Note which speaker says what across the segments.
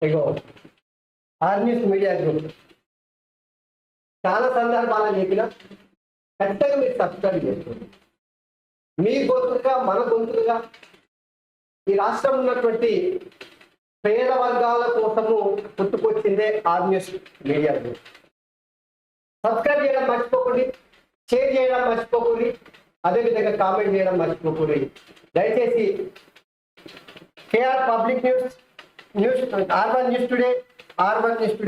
Speaker 1: ఇగో ఆర్న్యూస్ media group చాలా సందర్భాలను చెప్పిన ఖచ్చితంగా మీరు సబ్స్క్రైబ్ చేసుకోండి. మీ గొంతుగా మన గొంతుగా ఈ రాష్ట్రంలో ఉన్నటువంటి పేద వర్గాల కోసము పుట్టుకొచ్చిందే ఆర్న్యూస్ మీడియా గ్రూప్. సబ్స్క్రైబ్ చేయడం మర్చిపోకండి, షేర్ చేయడం మర్చిపోకండి, అదేవిధంగా కామెంట్ చేయడం మర్చిపోకండి. దయచేసి KR public news R1 news today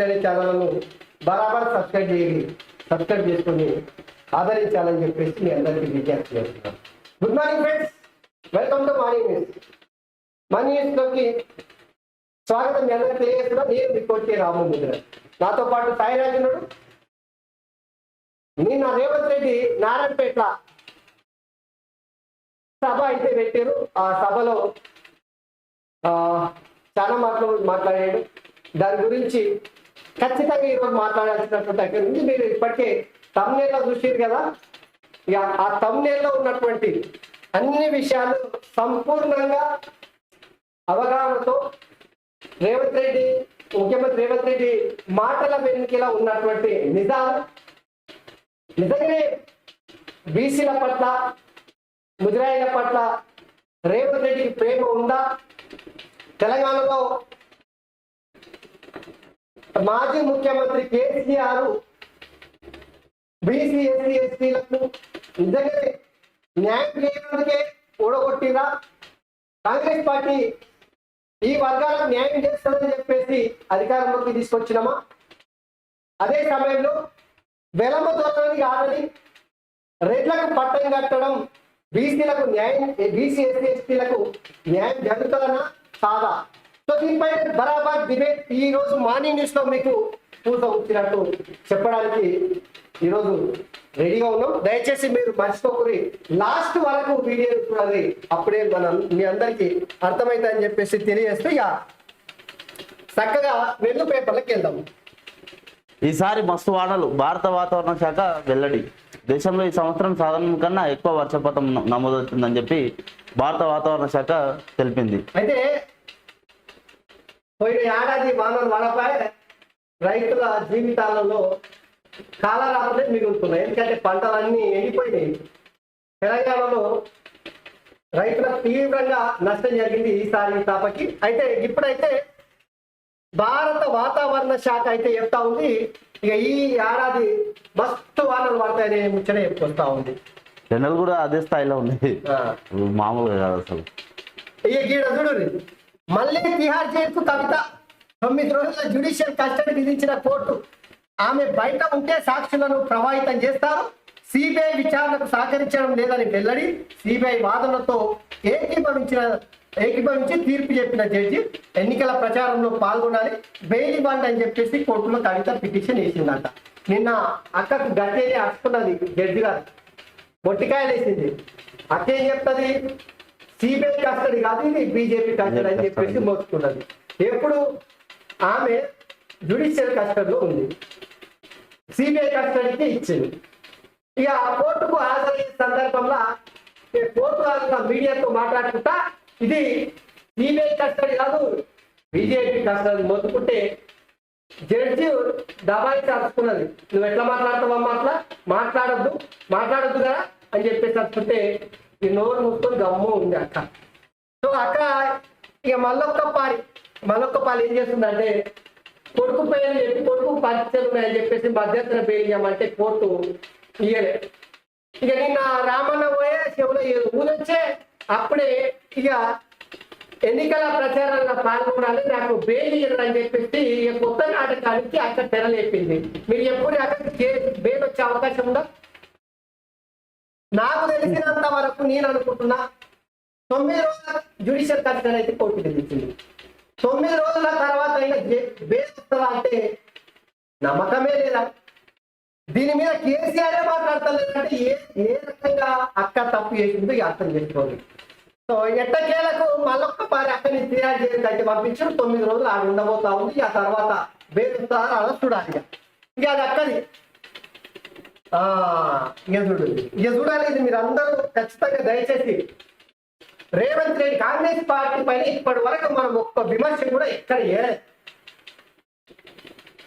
Speaker 1: అనే ఛానల్ను బరాబర్ సబ్స్క్రైబ్ చేసుకొని ఆదరించాలని చెప్పేసి మీ అందరికీ విజ్ఞప్తి చేస్తున్నాను. Good morning friends, welcome to morning news. Morning న్యూస్లోకి స్వాగతం. మీ అందరికీ తెలియజేస్తున్నా, నేను రిపోర్ట్ రామముద్ర. నాతో పాటు సాయిరాజునుడు. నిన్న రేవంత్ రెడ్డి నారాయణపేట సభ అయితే పెట్టారు. ఆ సభలో చాలా మాట్లాడాడు. దాని గురించి ఖచ్చితంగా ఈరోజు మాట్లాడాల్సినటువంటి అక్కడ ఉంది. మీరు ఇప్పటికే తమ్నేల్లో చూసారు కదా, ఇక ఆ తమ్నేల్లో ఉన్నటువంటి అన్ని విషయాలు సంపూర్ణంగా అవగాహనతో ముఖ్యమంత్రి రేవంత్ రెడ్డి మాటల వెనుకలా ఉన్నటువంటి నిజాలు, నిజంగానే బీసీల పట్ల ముద్రాయిల పట్ల రేవంత్ రెడ్డికి ప్రేమ ఉందా? తెలంగాణలో మాజీ ముఖ్యమంత్రి కేసీఆర్ బీసీ ఎస్సీ ఎస్టీలకు నిజంగానే న్యాయం చేయడానికే ఓడగొట్టిరా? కాంగ్రెస్ పార్టీ ఈ వర్గాలకు న్యాయం చేస్తుందని చెప్పేసి అధికారంలోకి తీసుకొచ్చినామా? అదే సమయంలో వెలమ దొరకని కాదని రెడ్లకు పట్టం కట్టడం బీసీలకు న్యాయం, బీసీ ఎస్సీ ఎస్టీలకు న్యాయం జరుగుతుందన్నా కాదా? సో దీనిపై బరాబర్ డిబేట్ ఈ రోజు మార్నింగ్ న్యూస్ లో మీకు పూస వచ్చినట్టు చెప్పడానికి ఈరోజు రెడీగా ఉన్నాం. దయచేసి మీరు మర్చిపోకూరి లాస్ట్ వరకు వీడియో చూడాలి, అప్పుడే మీ అందరికీ అర్థమైందని చెప్పేసి తెలియజేస్తూ ఇక చక్కగా వెళ్ళు పేపర్లకు వెళ్దాం.
Speaker 2: ఈసారి మస్తు వానలు. భారత వాతావరణ శాఖ వెల్లడి. దేశంలో ఈ సంవత్సరం సాధారణం కన్నా ఎక్కువ వర్షపాతం నమోదవుతుందని చెప్పి భారత వాతావరణ శాఖ తెలిపింది.
Speaker 1: అయితే పోయిన ఏడాది వానలు పడపై రైతుల జీవితాలలో కాలరాత్రులే మిగులుతున్నాయి. ఎందుకంటే పంటలన్నీ ఎండిపోయినాయి. తెలంగాణలో రైతులకు తీవ్రంగా నష్టం జరిగింది ఈసారి తాపకి. అయితే ఇప్పుడైతే భారత వాతావరణ శాఖ అయితే చెప్తా ఉంది, ఇక ఈ ఏడాది మస్తు వానలు పడతాయనే ముచ్చట చెప్పుకొస్తా ఉంది.
Speaker 2: ఎండలు కూడా అదే స్థాయిలో ఉంది, మామూలుగా కాదు అసలు.
Speaker 1: ఇక గీడ చూడు, మళ్ళీ తిహార్ జైలుకు కవిత 9 రోజుల జ్యుడిషియల్ కస్టడీ విధించిన కోర్టు. ఆమె బయట ఉంటే సాక్షులను ప్రభావితం చేస్తారు, సిబిఐ విచారణకు సహకరించడం లేదని వెల్లడి. సిబిఐ వాదనలతో ఏకీభవించి తీర్పు చెప్పిన జడ్జి ఎన్నికల ప్రచారంలో పాల్గొనాలి, బెయిల్ ఇవ్వండి అని చెప్పేసి కోర్టులో కవిత పిటిషన్ వేసిందంట. నిన్న అక్కకు గట్టేనే అడుచుకున్నది జడ్జి గారు, మొట్టికాయలు వేసింది. అక్కేం చెప్తుంది, సిబిఐ కస్టడీ కాదు ఇది బీజేపీ కస్టడీ అని చెప్పేసి మోసుకున్నది. ఎప్పుడు ఆమె జ్యుడిషియల్ కస్టడీలో ఉంది, సిబిఐ కస్టడీకి ఇచ్చింది. ఇక కోర్టుకు హాజరయ్యే సందర్భంలో కోర్టు మీడియాతో మాట్లాడుకుంటా ఇది సిబిఐ కస్టడీ కాదు బీజేపీ కస్టడీ మొత్తుకుంటే జడ్జి దబాయికి అరుచుకున్నది, నువ్వు ఎట్లా మాట్లాడతావమ్మా, అట్లా మాట్లాడొద్దు కదా అని చెప్పేసి అరుచుకుంటే ఈ నోరు మూసుకొని గమ్ము ఉంది అక్క. సో అక్క ఇక మళ్ళొక్క పాలు ఏం చేస్తుందంటే, కొడుకు పేరు చెప్పి కొడుకు పరిచయం ఉన్నాయని చెప్పేసి మధ్యతర పేరు ఇవ్వమంటే కోర్టు ఇయ్యలే. ఇక నిన్న రామన్న పోయే చెవులో ఊదొచ్చే అప్పుడే ఇక ఎన్నికల ప్రచారంలో పాల్గొనాలి, నాకు బెయిల్ ఇవ్వాలని చెప్పేసి ఇక కొత్త నాటకానికి అక్కడ తెరలేపింది. మీరు ఎప్పుడు అక్కడికి బెయిల్ వచ్చే అవకాశం ఉందా? నాకు తెలిసినంత వరకు నేను అనుకుంటున్నా 9 రోజుల జ్యుడిషియల్ కస్టడీ అయితే కోర్టు విధించింది. 9 రోజుల తర్వాత అయినా బెయిల్ వస్తుందా అంటే నమ్మకమే లేదా. దీని మీద కేసీఆర్ మాట్లాడతలేదంటే ఏ రకంగా అక్క తప్పు చేసిందో అర్థం చేసుకోవాలి. సో ఎట్టకేలకు మళ్ళొక్కసారి అక్కడి నుంచి తిహార్ జైలు అయితే పంపించారు. 9 రోజులు ఆడ ఉండబోతా ఉంది. ఆ తర్వాత బెయిల్ వస్తారా అలా చూడాలి. ఇక అది అక్కడి ఇక చూడాలి. ఇది మీరు అందరూ ఖచ్చితంగా దయచేసి రేవంత్ రెడ్డి కాంగ్రెస్ పార్టీ పైన ఇప్పటి వరకు మనం ఒక్క విమర్శ కూడా ఎక్కడ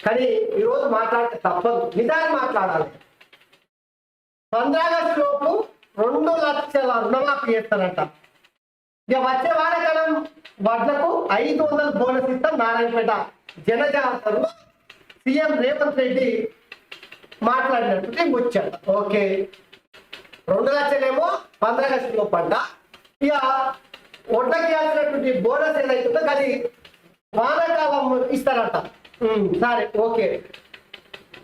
Speaker 1: కానీ ఈరోజు మాట్లాడితే తప్పదు, నిజాన్ని మాట్లాడాలి. 15 ఆగస్టు లోపు 2 లక్షల రుణమాఫీ చేస్తారంట. ఇక వచ్చే వానాకాలం వడ్లకు 500 బోనస్ ఇస్తాం నారాయణపేట జనజాతరలో సీఎం రేవంత్ రెడ్డి మాట్లాడినట్టు ముచ్చట. ఓకే, 2 లక్షలేమో 15 ఆగస్టు లోపు అంట. ఇక వడ్లకి ఇవ్వాల్సినటువంటి బోనస్ ఏదైతుందో అది వానాకాలం ఇస్తారట. సరే, ఓకే.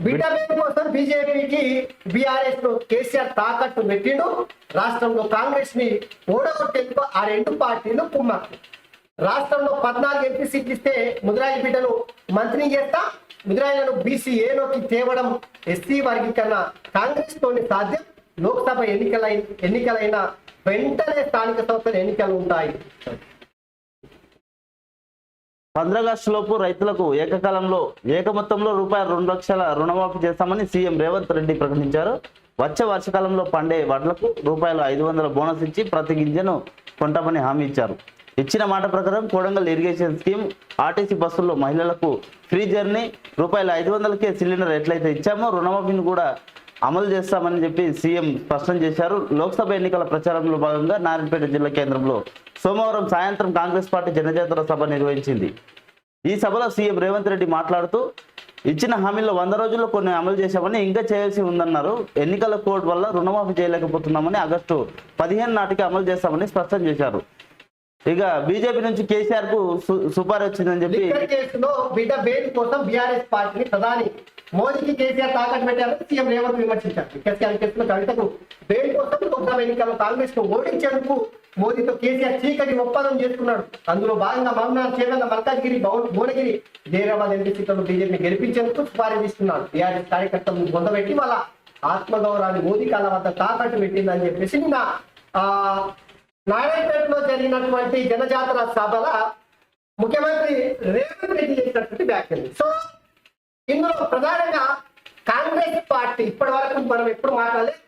Speaker 1: విటమిన్ కోసం బీజేపీకి బీఆర్ఎస్ ను కేసీఆర్ తాకట్టు పెట్టిండు. రాష్ట్రంలో కాంగ్రెస్ ని ఓడగొట్టేందుకు ఆ 2 పార్టీలు కుమ్మక్కు. రాష్ట్రంలో 14 ఎంపీ సీట్లు ఇస్తే ముదిరాయి బిడ్డను మంత్రిని చేస్తా, ముదిరాయిలను బీసీఏలోకి తేవడం ఎస్సీ వర్గీకరణ కాంగ్రెస్ తోని సాధ్యం. లోక్సభ ఎన్నికలైన వెంటనే స్థానిక సంస్థల ఎన్నికలు ఉంటాయి.
Speaker 2: 15 ఆగస్టు లోపు రైతులకు ఏకకాలంలో మొత్తంలో ₹2 లక్షల రుణమాఫీ చేస్తామని సీఎం రేవంత్ రెడ్డి ప్రకటించారు. వచ్చే వర్షకాలంలో పండే వడ్లకు ₹500 బోనస్ ఇచ్చి ప్రతి గింజను కొంటామని హామీ ఇచ్చారు. ఇచ్చిన మాట ప్రకారం కోడంగల్ ఇరిగేషన్ స్కీమ్, ఆర్టీసీ బస్సుల్లో మహిళలకు ఫ్రీ జర్నీ, ₹500కే సిలిండర్ ఎట్లయితే ఇచ్చామో రుణమాఫీని కూడా అమలు చేస్తామని చెప్పి సీఎం స్పష్టం చేశారు. లోక్సభ ఎన్నికల ప్రచారంలో భాగంగా నారాయణపేట జిల్లా కేంద్రంలో సోమవారం సాయంత్రం కాంగ్రెస్ పార్టీ జనజాతర సభ నిర్వహించింది. ఈ సభలో సీఎం రేవంత్ రెడ్డి మాట్లాడుతూ ఇచ్చిన హామీల్లో 100 రోజుల్లో కొన్ని అమలు చేశామని, ఇంకా చేయాల్సి ఉందన్నారు. ఎన్నికల కోడ్ వల్ల రుణమాఫీ చేయలేకపోతున్నామని, ఆగస్టు 15 నాటికి అమలు చేస్తామని స్పష్టం చేశారు. ఇక బీజేపీ నుంచి కేసీఆర్ కు సుపారీ వచ్చిందని చెప్పి
Speaker 1: కేసులో బిడ్డ బెయిల్ కోసం బీఆర్ఎస్ పార్టీని ప్రధాని మోదీకి కేసీఆర్ తాకట్టు పెట్టారని సీఎం రేవంత్ విమర్శించారు. కేసీఆర్ కేసులో కవితకు బెయిల్ కోసం లోక్సభ ఎన్నికల్లో కాంగ్రెస్ ను ఓడించేందుకు మోదీతో కేసీఆర్ చీకటి ఒప్పందం చేసుకున్నాడు. అందులో భాగంగా మహబూబ్నగర్, చేవెళ్ల, మల్కాజ్గిరి, భువనగిరి, జైరాబాద్ ఎంపీ సీట్లను బీజేపీని గెలిపించేందుకు సుపారీ తీసుకున్నాడు. బీఆర్ఎస్ కార్యకర్తలను పొందబెట్టి వాళ్ళ ఆత్మగౌరవాన్ని మోదీ కాళ్ళ వద్ద తాకట్టు పెట్టిందని చెప్పేసి నిన్న నారాయణపేటలో జరిగినటువంటి జనజాతర సభల ముఖ్యమంత్రి రేవంత్ రెడ్డి చేసినటువంటి వ్యాఖ్యలు. సో ఇందులో ప్రధానంగా కాంగ్రెస్ పార్టీ ఇప్పటి వరకు మనం ఎప్పుడు మాట్లాడలేదు,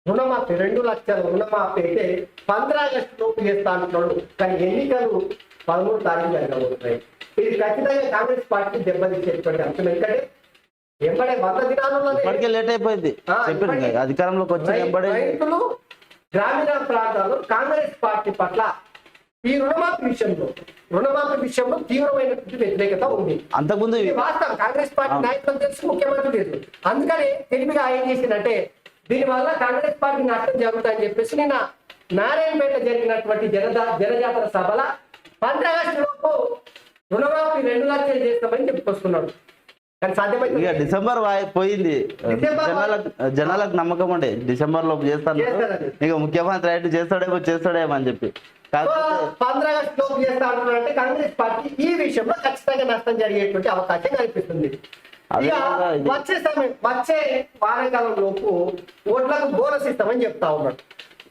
Speaker 1: రుణమాఫీ 2 లక్షల రుణమాఫీ అయితే 15 ఆగస్టు లోపు చేస్తా అంటున్నాడు. కానీ ఎన్నికలు 13 తారీఖు జరగబోతున్నాయి. ఇది ఖచ్చితంగా కాంగ్రెస్ పార్టీ దెబ్బతీసేటువంటి అంశం. ఎందుకంటే ఎంబడే 100 దినాలలో
Speaker 2: ఇప్పటికే లేట్ అయిపోయింది. అధికారంలోకి వచ్చి
Speaker 1: రైతులు గ్రామీణ ప్రాంతాల్లో కాంగ్రెస్ పార్టీ పట్ల ఈ రుణమాఫీ విషయంలో తీవ్రమైనటువంటి వ్యతిరేకత ఉంది.
Speaker 2: అంతకుముందు
Speaker 1: వాస్తవం కాంగ్రెస్ పార్టీ నాయకులు తెలుసు, ముఖ్యమంత్రి లేదు. అందుకని తెలివిగా ఏం చేసిందంటే దీనివల్ల కాంగ్రెస్ పార్టీ నష్టం జరుగుతుందని చెప్పేసి నిన్న నారాయణపేట జరిగినటువంటి జనజాతర సభల 15 ఆగస్టు లోపు రుణమాఫీ 2 లక్షలు చేస్తామని చెప్పుకొస్తున్నాడు. కానీ సాధ్యమైంది.
Speaker 2: ఇక డిసెంబర్ పోయింది, జనాలకు నమ్మకం ఉండే డిసెంబర్ లోపు చేస్తాను. ఇక ముఖ్యమంత్రి అయితే చేస్తాడేమో అని చెప్పి
Speaker 1: 15 ఆగస్టు లోపు చేస్తా అంటున్నారంటే కాంగ్రెస్ పార్టీ ఈ విషయంలో ఖచ్చితంగా నష్టం జరిగేటువంటి అవకాశం కనిపిస్తుంది. వచ్చే వానాకాలం లోపు ఓట్లకు బోనస్ ఇస్తామని చెప్తా ఉన్నాడు.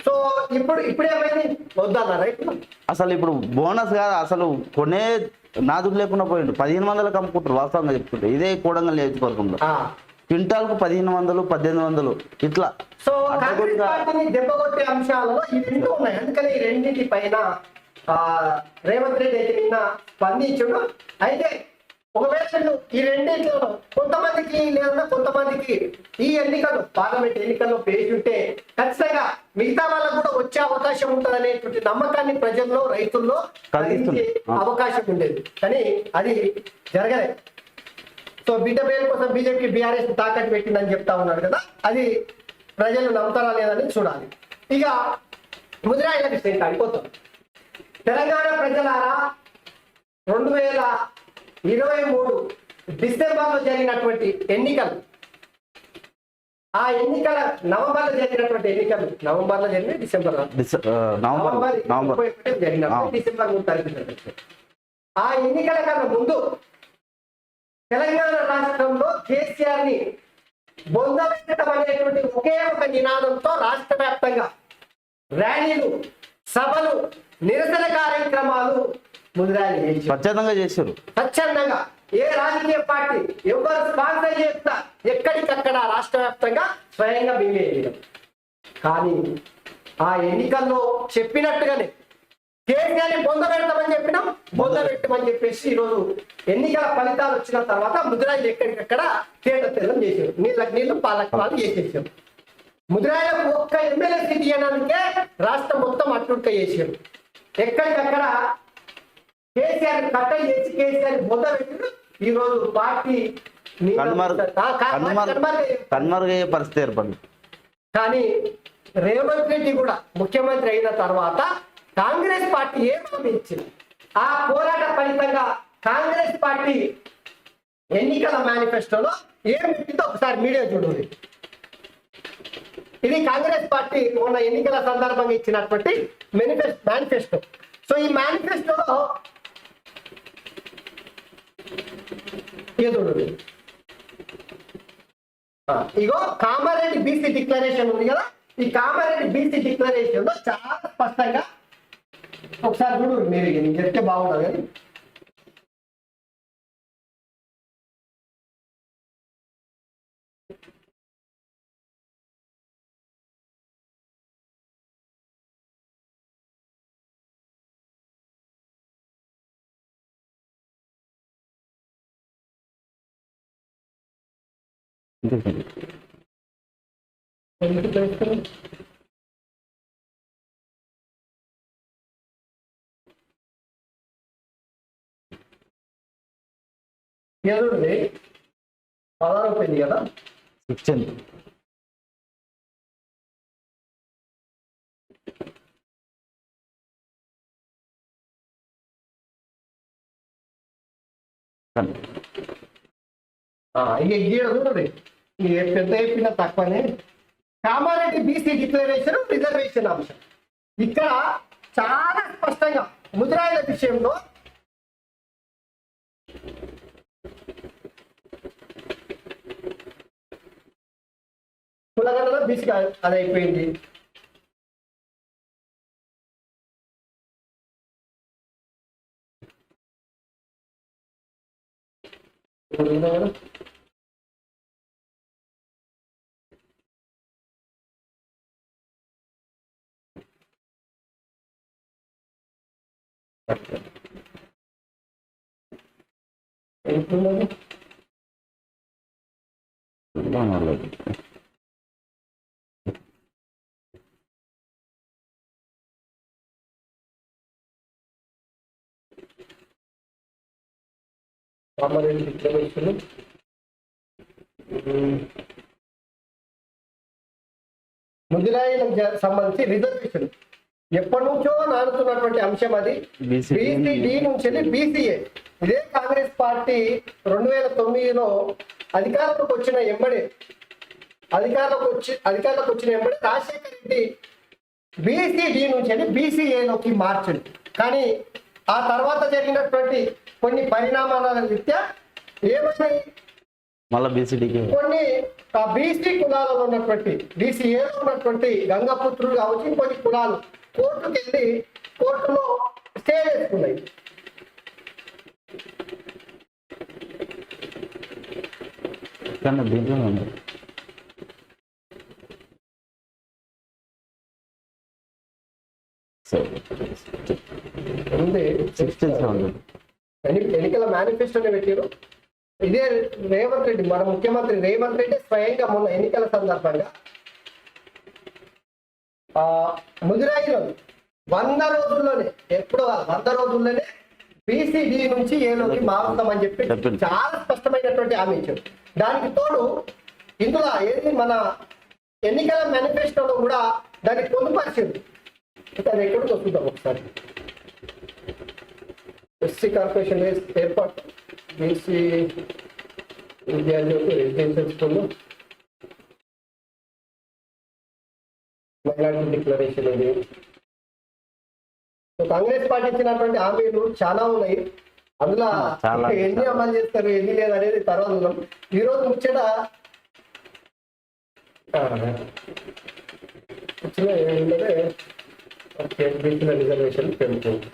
Speaker 1: సో ఇప్పుడేమైంది వద్దన్నా రైతు
Speaker 2: అసలు ఇప్పుడు బోనస్ కాదు, అసలు కొనే నాదుకు లేకుండా పోయిండు. 1500 అమ్ముకుంటారు వాస్తవంగా చెప్పుకుంటే. ఇదే కోడంగల్ నియోజకవర్గంలో క్వింటాల్కు 1500, 1800 ఇట్లా.
Speaker 1: సో కాంగ్రెస్ పార్టీని దెబ్బకొట్టే అంశాలలో ఈ 2 ఉన్నాయి. అందుకని ఈ రెండింటి పైన రేవంత్ రెడ్డి అయితే నిన్న స్పందించడు. అయితే ఒకవేళ ఈ రెండింటిలో కొంతమందికి లేదా కొంతమందికి ఈ ఎన్నికలు పార్లమెంట్ ఎన్నికల్లో పేసి ఉంటే ఖచ్చితంగా మిగతా వాళ్ళకు కూడా వచ్చే అవకాశం ఉంటుంది అనేటువంటి నమ్మకాన్ని ప్రజల్లో, రైతుల్లో కలిగించే అవకాశం ఉండేది. కానీ అది జరగలేదు. సో బిడ్డ బెయిల్ కోసం బీజేపీ బీఆర్ఎస్ తాకట్టు పెట్టిందని చెప్తా ఉన్నాడు కదా, అది ప్రజలు నమ్ముతారా లేదని చూడాలి. ఇక ముదిరాయిల విషయం అయిపోతాం. తెలంగాణ ప్రజలారా 2023 డిసెంబర్లో జరిగినటువంటి ఎన్నికలు, ఆ ఎన్నికల నవంబర్లో జరిగినటువంటి ఎన్నికలు, నవంబర్లో జరిగిన డిసెంబర్ జరిగినప్పుడు డిసెంబర్ 3 తారీఖు. ఆ ఎన్నికల కన్నా ముందు తెలంగాణ రాష్ట్రంలో కేసీఆర్ ని బొందబెట్టడం అనేటువంటి ఒకే ఒక నినాదంతో రాష్ట్ర వ్యాప్తంగా ర్యాలీలు, సభలు, నిరసన కార్యక్రమాలు ముదిరాయి
Speaker 2: స్వచ్ఛందంగా చేశారు.
Speaker 1: స్వచ్ఛందంగా ఏ రాజకీయ పార్టీ ఎవరు స్పాన్సర్ చేస్తా ఎక్కడికక్కడ రాష్ట్ర వ్యాప్తంగా స్వయంగా బిల్లు. కానీ ఆ ఎన్నికల్లో చెప్పినట్టుగానే కేసీఆర్ ని పొందబెడతామని చెప్పినాం, పొందబెట్టమని చెప్పేసి ఈరోజు ఎన్నికల ఫలితాలు వచ్చిన తర్వాత ముద్రాయిలు ఎక్కడికక్కడ తేట తెల్లం చేశారు, నీళ్ళకి నీళ్లు పాలకు పాలు చేసేసారు. ముద్రాయిలకు ఒక్క ఎమ్మెల్యే సీట్ ఇవ్వడానికే రాష్ట్రం మొత్తం అట్టుక చేశారు. ఎక్కడికక్కడ కేసీఆర్ కట్టలు చేసి కేసీఆర్ పొందబెట్టారు. ఈ రోజు పార్టీ
Speaker 2: కన్మరుగయ్యే పరిస్థితి ఏర్పడింది.
Speaker 1: కానీ రేవంత్ రెడ్డి కూడా ముఖ్యమంత్రి అయిన తర్వాత కాంగ్రెస్ పార్టీ ఏం హామీ ఇచ్చింది, ఆ పోరాట ఫలితంగా కాంగ్రెస్ పార్టీ ఎన్నికల మేనిఫెస్టోలో ఏం పెట్టిందో ఒకసారి మీడియా చూడండి. ఇది కాంగ్రెస్ పార్టీ మొన్న ఎన్నికల సందర్భంగా ఇచ్చినటువంటి మేనిఫెస్టో. సో ఈ మేనిఫెస్టోలో ఇగో కామారెడ్డి బీసీ డిక్లరేషన్ ఉంది కదా, ఈ కామారెడ్డి బీసీ డిక్లరేషన్ లో చాలా స్పష్టంగా ఒకసారి చూడు, మీరు నేను చెప్తే బాగుండదు కానీ ఎదురుంది 16 పోయింది కదా,
Speaker 2: 16.
Speaker 1: ఇక గీడ చూడండి, పెద్ద చెప్పిన తక్కువనే. కామారెడ్డి బీసీ డిక్లరేషన్ రిజర్వేషన్ అంశం ఇక్కడ చాలా స్పష్టంగా ముద్రాయిల విషయంలో కులగణన బీసీ అది అయిపోయింది. కామారెడ్డి డిక్లరేషన్ ముదిరాయిలకు సంబంధించి రిజర్వేషన్ ఎప్పటి నుంచో నానుతున్నటువంటి అంశం. అది బీసీడీ నుంచి బీసీఏ. ఇదే కాంగ్రెస్ పార్టీ 2009లో అధికారంలోకి వచ్చిన ఎంబడే రాజశేఖర్ రెడ్డి బీసీడీ నుంచి బీసీఏలోకి మార్చండి. కానీ ఆ తర్వాత జరిగినటువంటి కొన్ని పరిణామాల రీత్యా ఏమైనాయి,
Speaker 2: మళ్ళీ బీసీడీకి
Speaker 1: కొన్ని బీసీ కులాలలో ఉన్నటువంటి బీసీఏలో ఉన్నటువంటి గంగపుత్రులు కావచ్చు, ఇంకొన్ని కులాలు కోర్టుకు వెళ్ళి కోర్టులో స్టే చేసుకున్నాయి.
Speaker 2: దీంట్లో
Speaker 1: ఎన్నికల మేనిఫెస్టోని పెట్టారు. ఇదే రేవంత్ రెడ్డి, మన ముఖ్యమంత్రి రేవంత్ రెడ్డి స్వయంగా మొన్న ఎన్నికల సందర్భంగా ముదిరాయిలో 100 రోజుల్లోనే, ఎప్పుడు 100 రోజుల్లోనే బీసీడీ నుంచి ఏలోకి మారుతామని చెప్పి చాలా స్పష్టమైనటువంటి హామీ ఇచ్చారు. దానికి తోడు ఇందులో ఏది మన ఎన్నికల మేనిఫెస్టోలో కూడా దాన్ని పొందుపరిచింది. అది ఎక్కడికి వస్తుందాం ఒకసారి. ఎస్సీ కార్పొరేషన్ ఏర్పాటు, బీసీ విద్యార్థులకు రెసిడెన్షియల్ స్కూల్లో మైనారిటీ డిక్లరేషన్. ఇది కాంగ్రెస్ పార్టీ ఇచ్చినటువంటి హామీలు చాలా ఉన్నాయి. అందులో ఎన్ని అమలు చేస్తారు, ఎన్ని లేదు అనేది తర్వాత ఉన్నాం. ఈరోజు ముచ్చట ఏంటంటే బీసీల రిజర్వేషన్ పెంపుతుంది.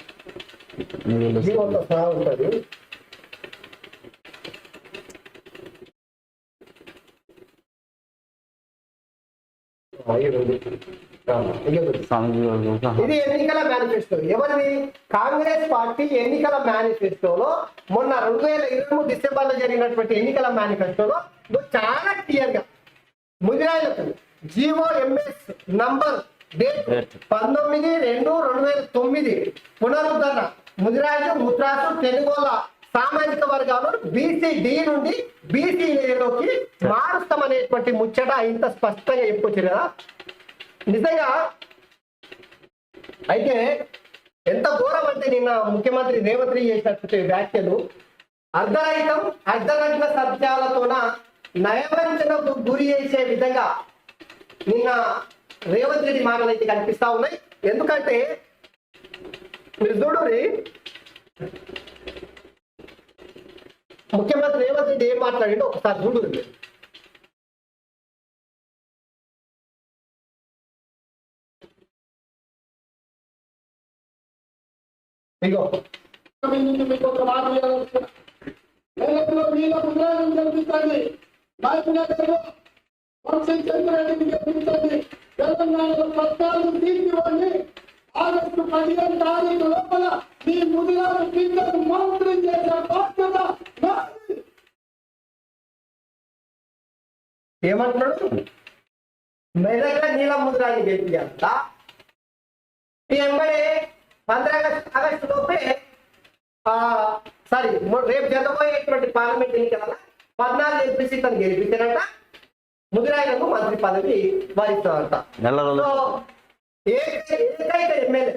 Speaker 1: కొంత సహా ఉంటుంది. ఇది ఎన్నికల మేనిఫెస్టో. ఎవరిది? కాంగ్రెస్ పార్టీ ఎన్నికల మేనిఫెస్టోలో మొన్న 2023 డిసెంబర్ లో జరిగినటువంటి ఎన్నికల మేనిఫెస్టోలో చాలా క్లియర్ గా ముదిరాజులకు GOMS నంబర్ డేట్ 19/2/2009 పునరుద్ధరణ ముదిరాజు ముత్రాసు తెలుగోళ్ళ సామాజిక వర్గాలు BCD నుండి BCAలోకి మారుస్తామనేటువంటి ముచ్చట ఇంత స్పష్టంగా చెప్పొచ్చారు కదా. నిజంగా అయితే ఎంత ఘోరం అంటే నిన్న ముఖ్యమంత్రి రేవంత్ రెడ్డి చేసినటువంటి వ్యాఖ్యలు అర్ధరహితం అర్ధనగ్న సత్యాలతోన నయవంచనకు గురి చేసే విధంగా నిన్న రేవంత్ రెడ్డి మాటలు అయితే కనిపిస్తా ఉన్నాయి. ఎందుకంటే మీరు చూడండి, ముఖ్యమంత్రి రేవంత్ రెడ్డి ఏం మాట్లాడిండో ఒకసారి చూడండి. ఇగో
Speaker 3: మీకు ఒక మాట కనిపిస్తుంది. తెలంగాణలో 14 సీట్లు ఇవ్వండి. ఆగస్టు 15 తారీఖు లోపల మీ ముదిరాజు బిడ్డకు మంత్రి చేసే బాధ్యత నాది.
Speaker 1: ఏమంటున్నాడు? మెదక్ల నీలం ముద్రాన్ని గెలిపించాలంట. ఈ ఎంబడే 15 ఆగస్టు లోపే సారీ రేపు జరగబోయేటువంటి పార్లమెంట్ ఎన్నికల 14 ఎంపీ సీట్లను గెలిపించారంట. ముదిరాజులకు మంత్రి పదవి వారిస్తారంట. ఏకైక ఎమ్మెల్యే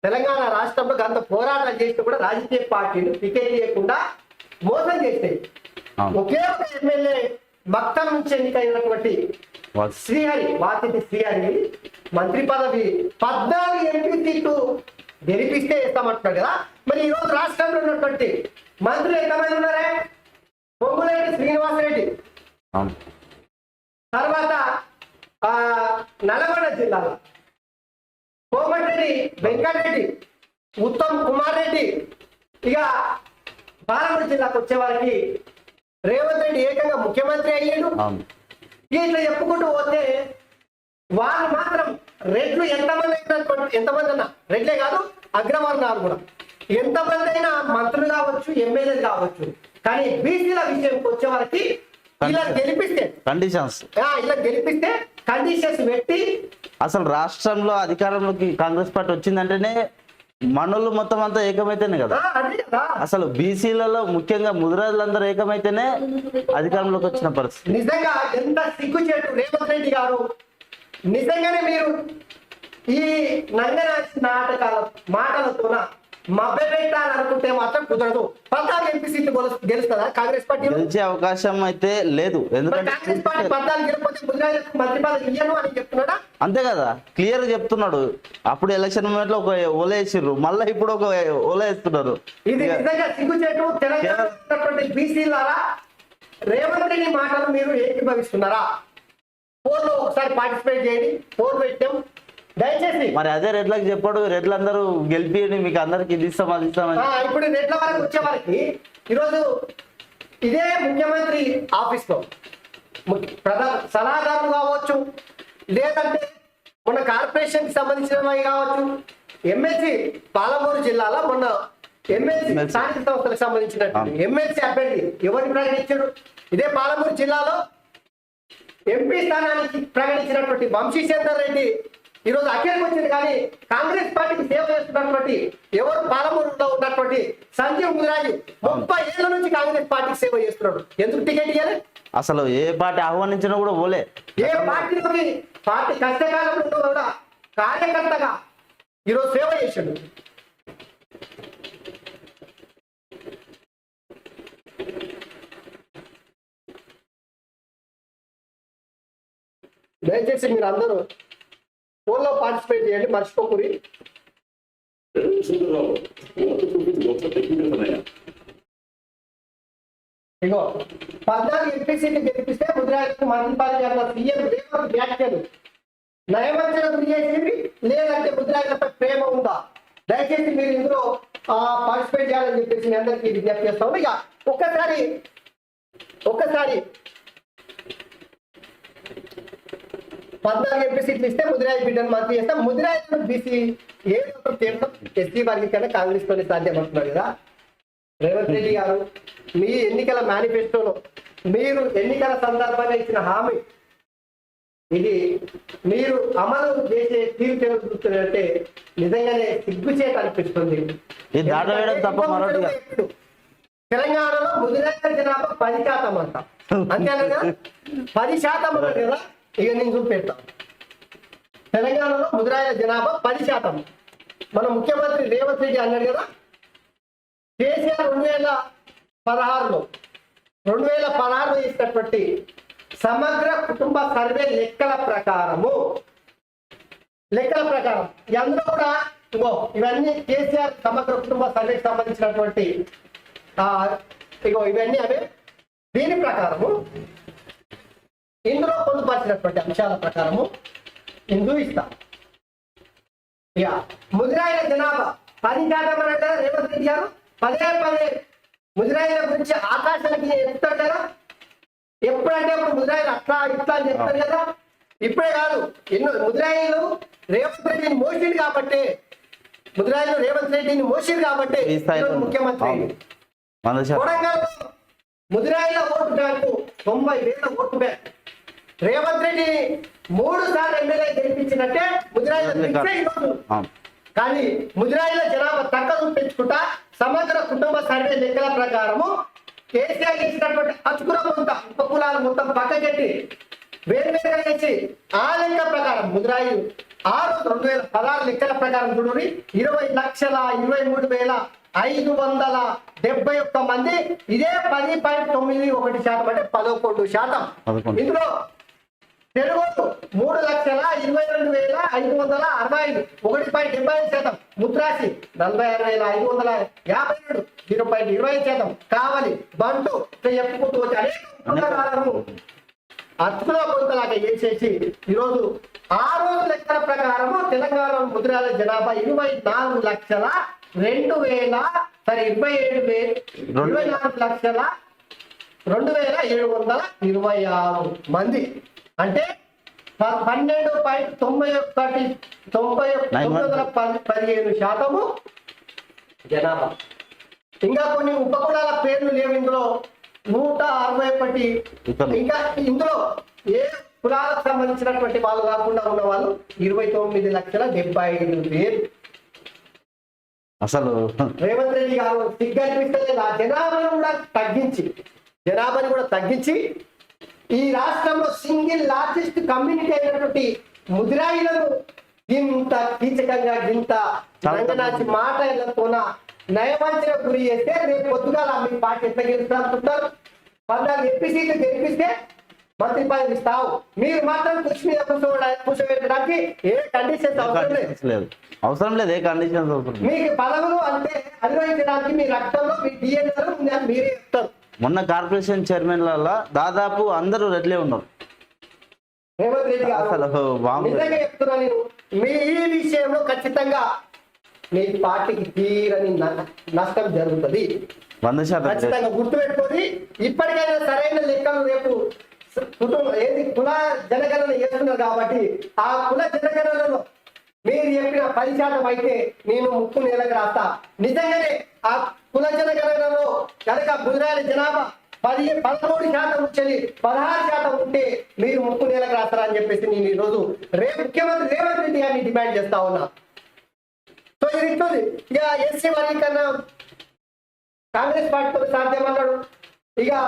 Speaker 1: తెలంగాణ రాష్ట్రంలో గంత పోరాటం చేస్తే కూడా రాజకీయ పార్టీలు టికెట్ ఇవ్వకుండా మోసం చేస్తాయి. ఒకే ఒక ఎమ్మెల్యే మక్తం నుంచి ఎన్నికైనటువంటి శ్రీహరి వాతిని శ్రీహరి మంత్రి పదవి 14 ఎంపీ సీట్లు గెలిపిస్తే ఇస్తామంటున్నాడు కదా. మరి ఈ రోజు రాష్ట్రంలో ఉన్నటువంటి మంత్రులు ఎంతమంది ఉన్నారే? పొంగులేటి శ్రీనివాసరెడ్డి, తర్వాత నల్గొండ జిల్లాలో కోమటిరెడ్డి వెంకటరెడ్డి, ఉత్తమ్ కుమార్ రెడ్డి. ఇక బాలమూరు జిల్లాకు వచ్చే వారికి రేవంత్ రెడ్డి ఏకంగా ముఖ్యమంత్రి అయ్యాడు. ఇట్లా చెప్పుకుంటూ పోతే వాళ్ళు మాత్రం రెడ్లు ఎంతమంది ఎంతమంది అన్నా రెడ్లే కాదు అగ్రవర్ణాలు కూడా ఎంతమంది అయినా మంత్రులు కావచ్చు ఎమ్మెల్యేలు కావచ్చు. కానీ బీసీల విషయంకి వచ్చే వారికి ఇలా గెలిపిస్తే కండిషన్స్ పెట్టి
Speaker 2: అసలు రాష్ట్రంలో అధికారంలోకి కాంగ్రెస్ పార్టీ వచ్చిందంటేనే మనోళ్ళు మొత్తం అంతా ఏకమైతేనే కదా. అసలు బీసీలలో ముఖ్యంగా ముదిరాజులందరూ ఏకమైతేనే అధికారంలోకి వచ్చిన పరిస్థితి.
Speaker 1: నిజంగా ఎంత సిగ్గుచేటు రేవంత్ రెడ్డి గారు. నిజంగానే మీరు ఈ నంగనాచి నాటకాల మాటలతోన మభ్య పెట్టాలనుకుంటే మాత్రం కుదరదు. 14 ఎంపీ సీట్లు గెలుస్తుందా కాంగ్రెస్ పార్టీ?
Speaker 2: గెలిచే అవకాశం అయితే లేదు. ఎందుకంటే
Speaker 1: కాంగ్రెస్ పార్టీ 14 గెలిపోతే ముదిరాజులకు మంత్రి పదవి ఇయ్యను అని చెప్తున్నాడా?
Speaker 2: అంతే కదా, క్లియర్ గా చెప్తున్నాడు. అప్పుడు ఎలక్షన్ మూమెంట్ లో ఒక ఓలా వేసిర్రు, మళ్ళీ ఇప్పుడు ఒక ఓలా వేస్తున్నారు.
Speaker 1: ఇది నిజంగా సిగ్గుచేటు. తెలంగాణ బీసీలారా రేవంత్ రెడ్డి మాటలు మీరు ఏకీభవిస్తున్నారా? ఫోన్లో ఒకసారి పార్టిసిపేట్ చేయండి. ఫోన్ పెట్టాం దయచేసి.
Speaker 2: మరి అదే రెడ్లకు చెప్పాడు, రెడ్లందరూ గెలిపి మీకు అందరికి ఇది ఇస్తాం అది ఇస్తామని.
Speaker 1: ఇప్పుడు రెడ్ల వరకు వచ్చే వారికి ఈరోజు ఇదే ముఖ్యమంత్రి ఆఫీస్ లో ప్రధాన సలహాదారులు కావచ్చు, లేదంటే మొన్న కార్పొరేషన్ కి సంబంధించినవి కావచ్చు, ఎమ్మెల్సీ పాలమూరు జిల్లాలో మొన్న ఎమ్మెల్సీ స్థానిక సంస్థలకు సంబంధించినట్టు ఎమ్మెల్సీ అభ్యర్థి ఎవరిని ప్రకటించారు? ఇదే పాలమూరు జిల్లాలో ఎంపీ స్థానానికి ప్రకటించినటువంటి వంశీచంద్ర రెడ్డి ఈరోజు అఖిలకు వచ్చింది. కానీ కాంగ్రెస్ పార్టీకి సేవ చేస్తున్నటువంటి ఎవరు పాలమూరులో ఉన్నటువంటి సంజీవ్ ముదిరాజు 30 ఏళ్ల నుంచి కాంగ్రెస్ పార్టీకి సేవ చేస్తున్నాడు. ఎందుకు టికెట్ ఇవ్వాలి?
Speaker 2: అసలు ఏ పార్టీ ఆహ్వానించినా కూడా పోలే.
Speaker 1: ఏ పార్టీలోకి పార్టీ కష్టకాలంలో కూడా కార్యకర్తగా ఈరోజు సేవ చేశాడు. దయచేసి మీరు అందరూ ఫోన్లో పార్టిసిపేట్ చేయండి, మర్చిపోకూరి. ఇగో 14 ఎంపీ సీట్లు గెలిపిస్తే ముదిరాజులకు మంత్రి పదవి అన్న సీఎం రేవంత్ వ్యాఖ్యలు నయవంచన గురి చేసేవి, లేదంటే ముదిరాజులపై ప్రేమ ఉందా? దయచేసి మీరు ఇందులో పార్టిసిపేట్ చేయాలని చెప్పేసి మీ అందరికీ విజ్ఞప్తి చేస్తాము. ఇక ఒక్కసారి 14 ఎంపీ సీట్లు ఇస్తే ముదిరాయి బిడ్డను మంత్రి చేస్తే ముదిరాయి బీసీ ఏదో ఒక కేంద్రం ఎస్సీ వర్గీకరణ కాంగ్రెస్ తోనే సాధ్యమంటున్నారు కదా. రేవంత్ రెడ్డి గారు మీ ఎన్నికల మేనిఫెస్టోలో మీరు ఎన్నికల సందర్భంగా ఇచ్చిన హామీ ఇది మీరు అమలు చేసే తీరు తెలుస్తుందంటే నిజంగానే సిగ్గుచేట అనిపిస్తుంది.
Speaker 2: ఇది దాటవేయడం తప్ప మరొకటి కాదు.
Speaker 1: తెలంగాణలో ముదిరాయిల జనాభా 10% అంట, అంతేనా కదా? 10% ఉన్నారు కదా. ఇక నేను చూపెడతా. తెలంగాణలో ముదిరాయిల జనాభా 10%. మన ముఖ్యమంత్రి రేవంత్ రెడ్డి అన్నాడు కదా, కేసీఆర్ 2016లో చేసినటువంటి సమగ్ర కుటుంబ సర్వే లెక్కల ప్రకారం అందులో కూడా ఇవన్నీ కేసీఆర్ సమగ్ర కుటుంబ సర్వేకి సంబంధించినటువంటి ఇవన్నీ అవే. దీని ప్రకారము ఇందులో పొందుపరిచినటువంటి అంశాల ప్రకారము ఇందు ఇస్తా. ఇక ముదిరాయిల జనాభా 10% అన్నట్టు రేవంత్ రెడ్డి గారు పదే ముదిరాయిల గురించి ఆకాశానికి చెప్తారు కదా. ఎప్పుడంటే అప్పుడు ముదిరాయిలు అట్లా ఇట్లా అని చెప్తారు కదా. ఇప్పుడే కాదు, ఎన్నో ముదిరాయిలు రేవంత్ రెడ్డిని మోసిండు కాబట్టి ముఖ్యమంత్రి వరంగల్ ముదిరాయిల vote bank 90,000 vote bank. Revanth Reddy 3 సార్లు ఎమ్మెల్యే గెలిపించినట్టే ముదిరాయిల. కానీ ముదిరాయిల జనాభా తక్కువ పెంచుకుంటా సమగ్ర కుటుంబ సర్వే లెక్కల ప్రకారము కేసీఆర్ ఇచ్చినటువంటి అచుకుల మొత్తం ఉపకులాలు మొత్తం పక్కకెట్టి వేరువేరుగా చేసి ఆ లెక్క ప్రకారం ముదిరాయిలు 2016 లెక్కల ప్రకారం చూడండి 20,23,571 మంది. ఇదే 10.91% అంటే 11%. ఇందులో తెలుగు 3,22,565 1.75%. ముద్రాసి 46,557 0.25%. కావలి బంటు చెప్పుకుంటూ వచ్చి అనేక అర్థంలో కొంతలాగా వేసేసి ఈరోజు ఆ రోజు లెక్కల ప్రకారము తెలంగాణ ముద్రాల జనాభా 24,2,726 మంది. అంటే 12.915% జనాభా. ఇంకా కొన్ని ఉపకులాల పేర్లు లేవు ఇందులో 161. ఇంకా ఇందులో ఏ కులాలకు సంబంధించినటువంటి వాళ్ళు కాకుండా ఉన్న వాళ్ళు 29,75,000.
Speaker 2: అసలు
Speaker 1: రేవంత్ రెడ్డి గారు సిగ్గనిపిస్తలేదు. ఆ జనాభాను కూడా తగ్గించి ఈ రాష్ట్రంలో సింగిల్ లార్జెస్ట్ కమ్యూనిటీ అయినటువంటి ముదిరాయిలను ఇంత కీచకంగా ఇంత రంగనాచి మాటలతోన నయవంచన గురి చేస్తే రేపు పొద్దుగాల మీ పార్టీ ఎంత గెలుస్తున్నారు. 14 ఎంపీ సీట్లు గెలిపిస్తే మంత్రి పదవి ఇస్తావు. మీరు మాత్రం కృషి మీద కూర్చోబెట్టడానికి ఏ కండిషన్స్
Speaker 2: అవసరం లేదు. ఏ కండిషన్స్ అవసరం.
Speaker 1: మీకు పదవులు అంటే అనుభవించడానికి మీ రక్తంలో మీ డిఎన్ఏ ఉందని మీరే చెప్తారు.
Speaker 2: మొన్న కార్పొరేషన్ చైర్మన్లలో దాదాపు అందరూ రెడ్లే ఉన్నారు.
Speaker 1: రేవంత్ రెడ్డి గారు నిజంగా చెప్తున్నా నేను, మీ ఈ విషయంలో ఖచ్చితంగా మీ పార్టీకి తీరని నష్టం జరుగుతుంది.
Speaker 2: 100%
Speaker 1: ఖచ్చితంగా గుర్తుపెట్టుకొని ఇప్పటికైనా సరైన లెక్కలు రేపు కుల జనగణన చేస్తున్నారు కాబట్టి ఆ కుల జనగణనలో మీరు చెప్పిన 10% అయితే నేను 3 నెలలకు రాస్తా. నిజంగానే ఆ కుల జనగణనలో కనుక ముదిరాయిల జనాభా 13% నుంచి 16% ఉంటే మీరు 3 నెలలకు రాస్తారని చెప్పేసి నేను ఈరోజు ముఖ్యమంత్రి రేవంత్ రెడ్డి గారిని డిమాండ్ చేస్తా ఉన్నా. సో ఇది ఇస్తుంది. ఇక ఎస్సీ వర్గీకరణ కాంగ్రెస్ పార్టీతో సాధ్యమన్నాడు. ఇంకా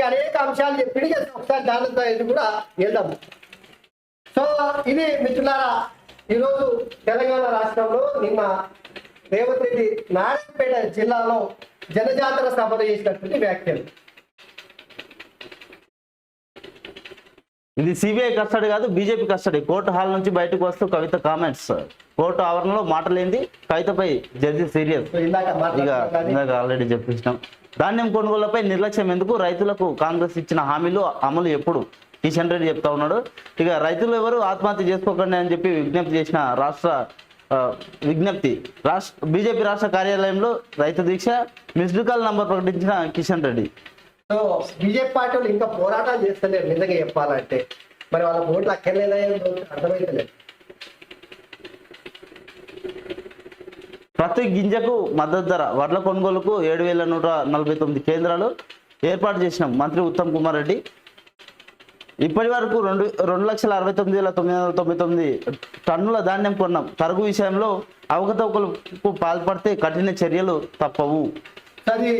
Speaker 1: అనేక అంశాలు చెప్పి ఒకసారి దానితో ఇది కూడా వెళ్దాం. సో ఇది మిత్రులారా, ఈరోజు తెలంగాణ రాష్ట్రంలో నిన్న రేవంత్ రెడ్డి నారాయణపేట జిల్లాలో జనజాతర సభలో చేసినటువంటి వ్యాఖ్యలు.
Speaker 2: ఇది సిబిఐ కస్టడీ కాదు, బీజేపీ కస్టడీ. కోర్టు హాల్ నుంచి బయటకు వస్తూ కవిత కామెంట్స్. కోర్టు ఆవరణలో మాటలేంది, కవితపై జడ్జి సీరియస్. ఇక ఆల్రెడీ చెప్పించాం. ధాన్యం కొనుగోళ్లపై నిర్లక్ష్యం ఎందుకు, రైతులకు కాంగ్రెస్ ఇచ్చిన హామీలు అమలు ఎప్పుడు, కిషన్ రెడ్డి చెప్తా ఉన్నాడు. ఇక రైతులు ఎవరు ఆత్మహత్య చేసుకోకండి అని చెప్పి విజ్ఞప్తి చేసిన బీజేపీ రాష్ట్ర కార్యాలయంలో రైతు దీక్ష. మిస్డ్ కాల్ నంబర్ ప్రకటించిన Kishan Reddy.
Speaker 1: So BJP party వాళ్ళు ఇంకా పోరాటాలు చేస్తలేరు. నిజంగా చెప్పాలంటే మరి వాళ్ళ ఓట్లు అక్కర్లేదా అర్థమైతలేదు.
Speaker 2: ప్రతి గింజకు మద్దతు ధర వడ్ల కొనుగోలుకు 7,149 కేంద్రాలు ఏర్పాటు చేసినాం మంత్రి ఉత్తమ్ కుమార్ రెడ్డి. ఇప్పటి వరకు 2,69,999 టన్నుల ధాన్యం కొన్నాం. తరుగు విషయంలో అవకతవకలకు పాల్పడితే కఠిన చర్యలు తప్పవు.
Speaker 1: అది